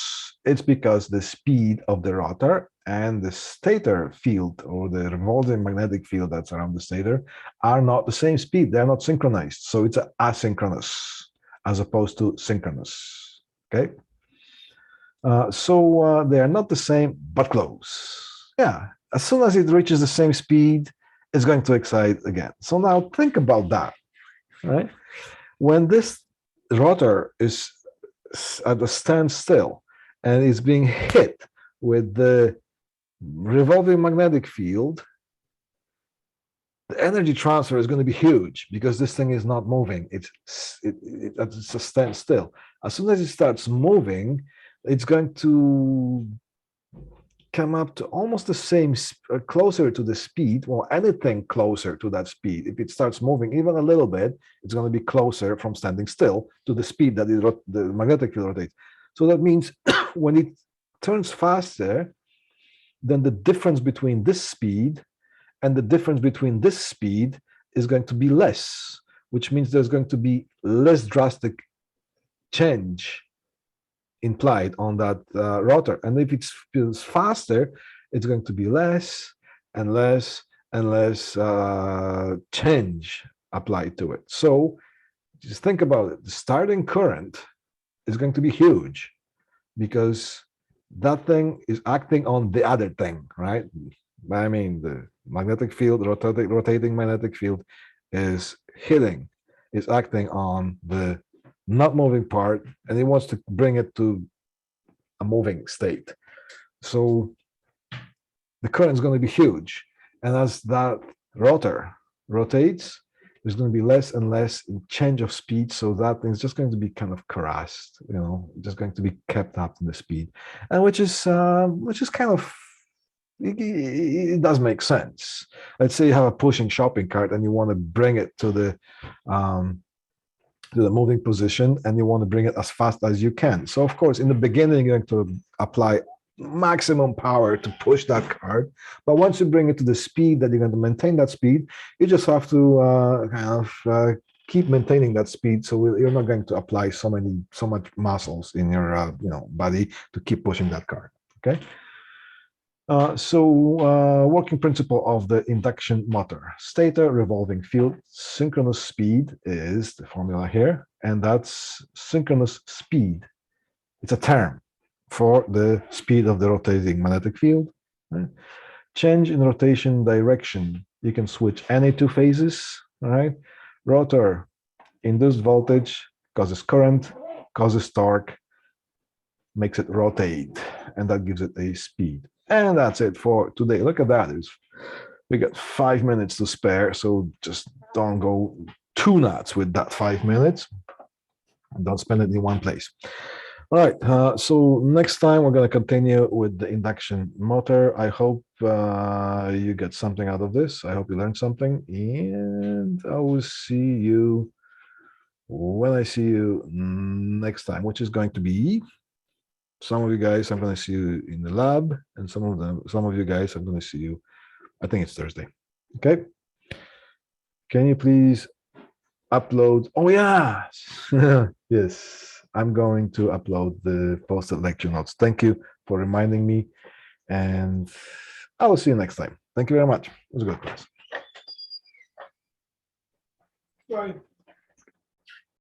It's because the speed of the rotor and the stator field or the revolving magnetic field that's around the stator are not the same speed. They're not synchronized. So it's asynchronous as opposed to synchronous. Okay. So they are not the same, but close. Yeah. As soon as it reaches the same speed, it's going to excite again. So now think about that, right? When this rotor is at a standstill and is being hit with the revolving magnetic field, the energy transfer is going to be huge because this thing is not moving. It's a standstill. As soon as it starts moving, it's going to come up to almost the same, closer to the speed, well, anything closer to that speed. If it starts moving even a little bit, it's going to be closer from standing still to the speed that the magnetic field rotates. So that means when it turns faster, then the difference between this speed and the difference between this speed is going to be less, which means there's going to be less drastic change implied on that rotor. And if it feels faster, it's going to be less and less and less change applied to it. So just think about it. The starting current is going to be huge because that thing is acting on the other thing, right? I mean, the magnetic field, rotating magnetic field is acting on the not moving part, and it wants to bring it to a moving state. So the current is going to be huge. And as that rotor rotates, there's going to be less and less in change of speed. So that thing is just going to be kind of harassed, just going to be kept up in the speed. And which is kind of, it does make sense. Let's say you have a pushing shopping cart and you want to bring it to the moving position and you want to bring it as fast as you can. So of course, in the beginning, you're going to apply maximum power to push that cart. But once you bring it to the speed that you're going to maintain that speed, you just have to keep maintaining that speed. So you're not going to apply so much muscles in your body to keep pushing that cart. Okay. Working principle of the induction motor. Stator revolving field, synchronous speed is the formula here, and that's synchronous speed. It's a term for the speed of the rotating magnetic field. Right? Change in rotation direction. You can switch any 2 phases. All right. Rotor, induced voltage, causes current, causes torque, makes it rotate, and that gives it a speed. And that's it for today. Look at that. We got 5 minutes to spare, so just don't go too nuts with that 5 minutes. Don't spend it in one place. All right, so next time we're going to continue with the induction motor. I hope you get something out of this. I hope you learned something, and I will see you when I see you next time, which is going to be some of you guys, I'm going to see you in the lab, and some of you guys, I'm going to see you, I think it's Thursday. Okay. Can you please upload? Oh, yeah. Yes, I'm going to upload the posted lecture notes. Thank you for reminding me, and I will see you next time. Thank you very much. It was a good class. Bye.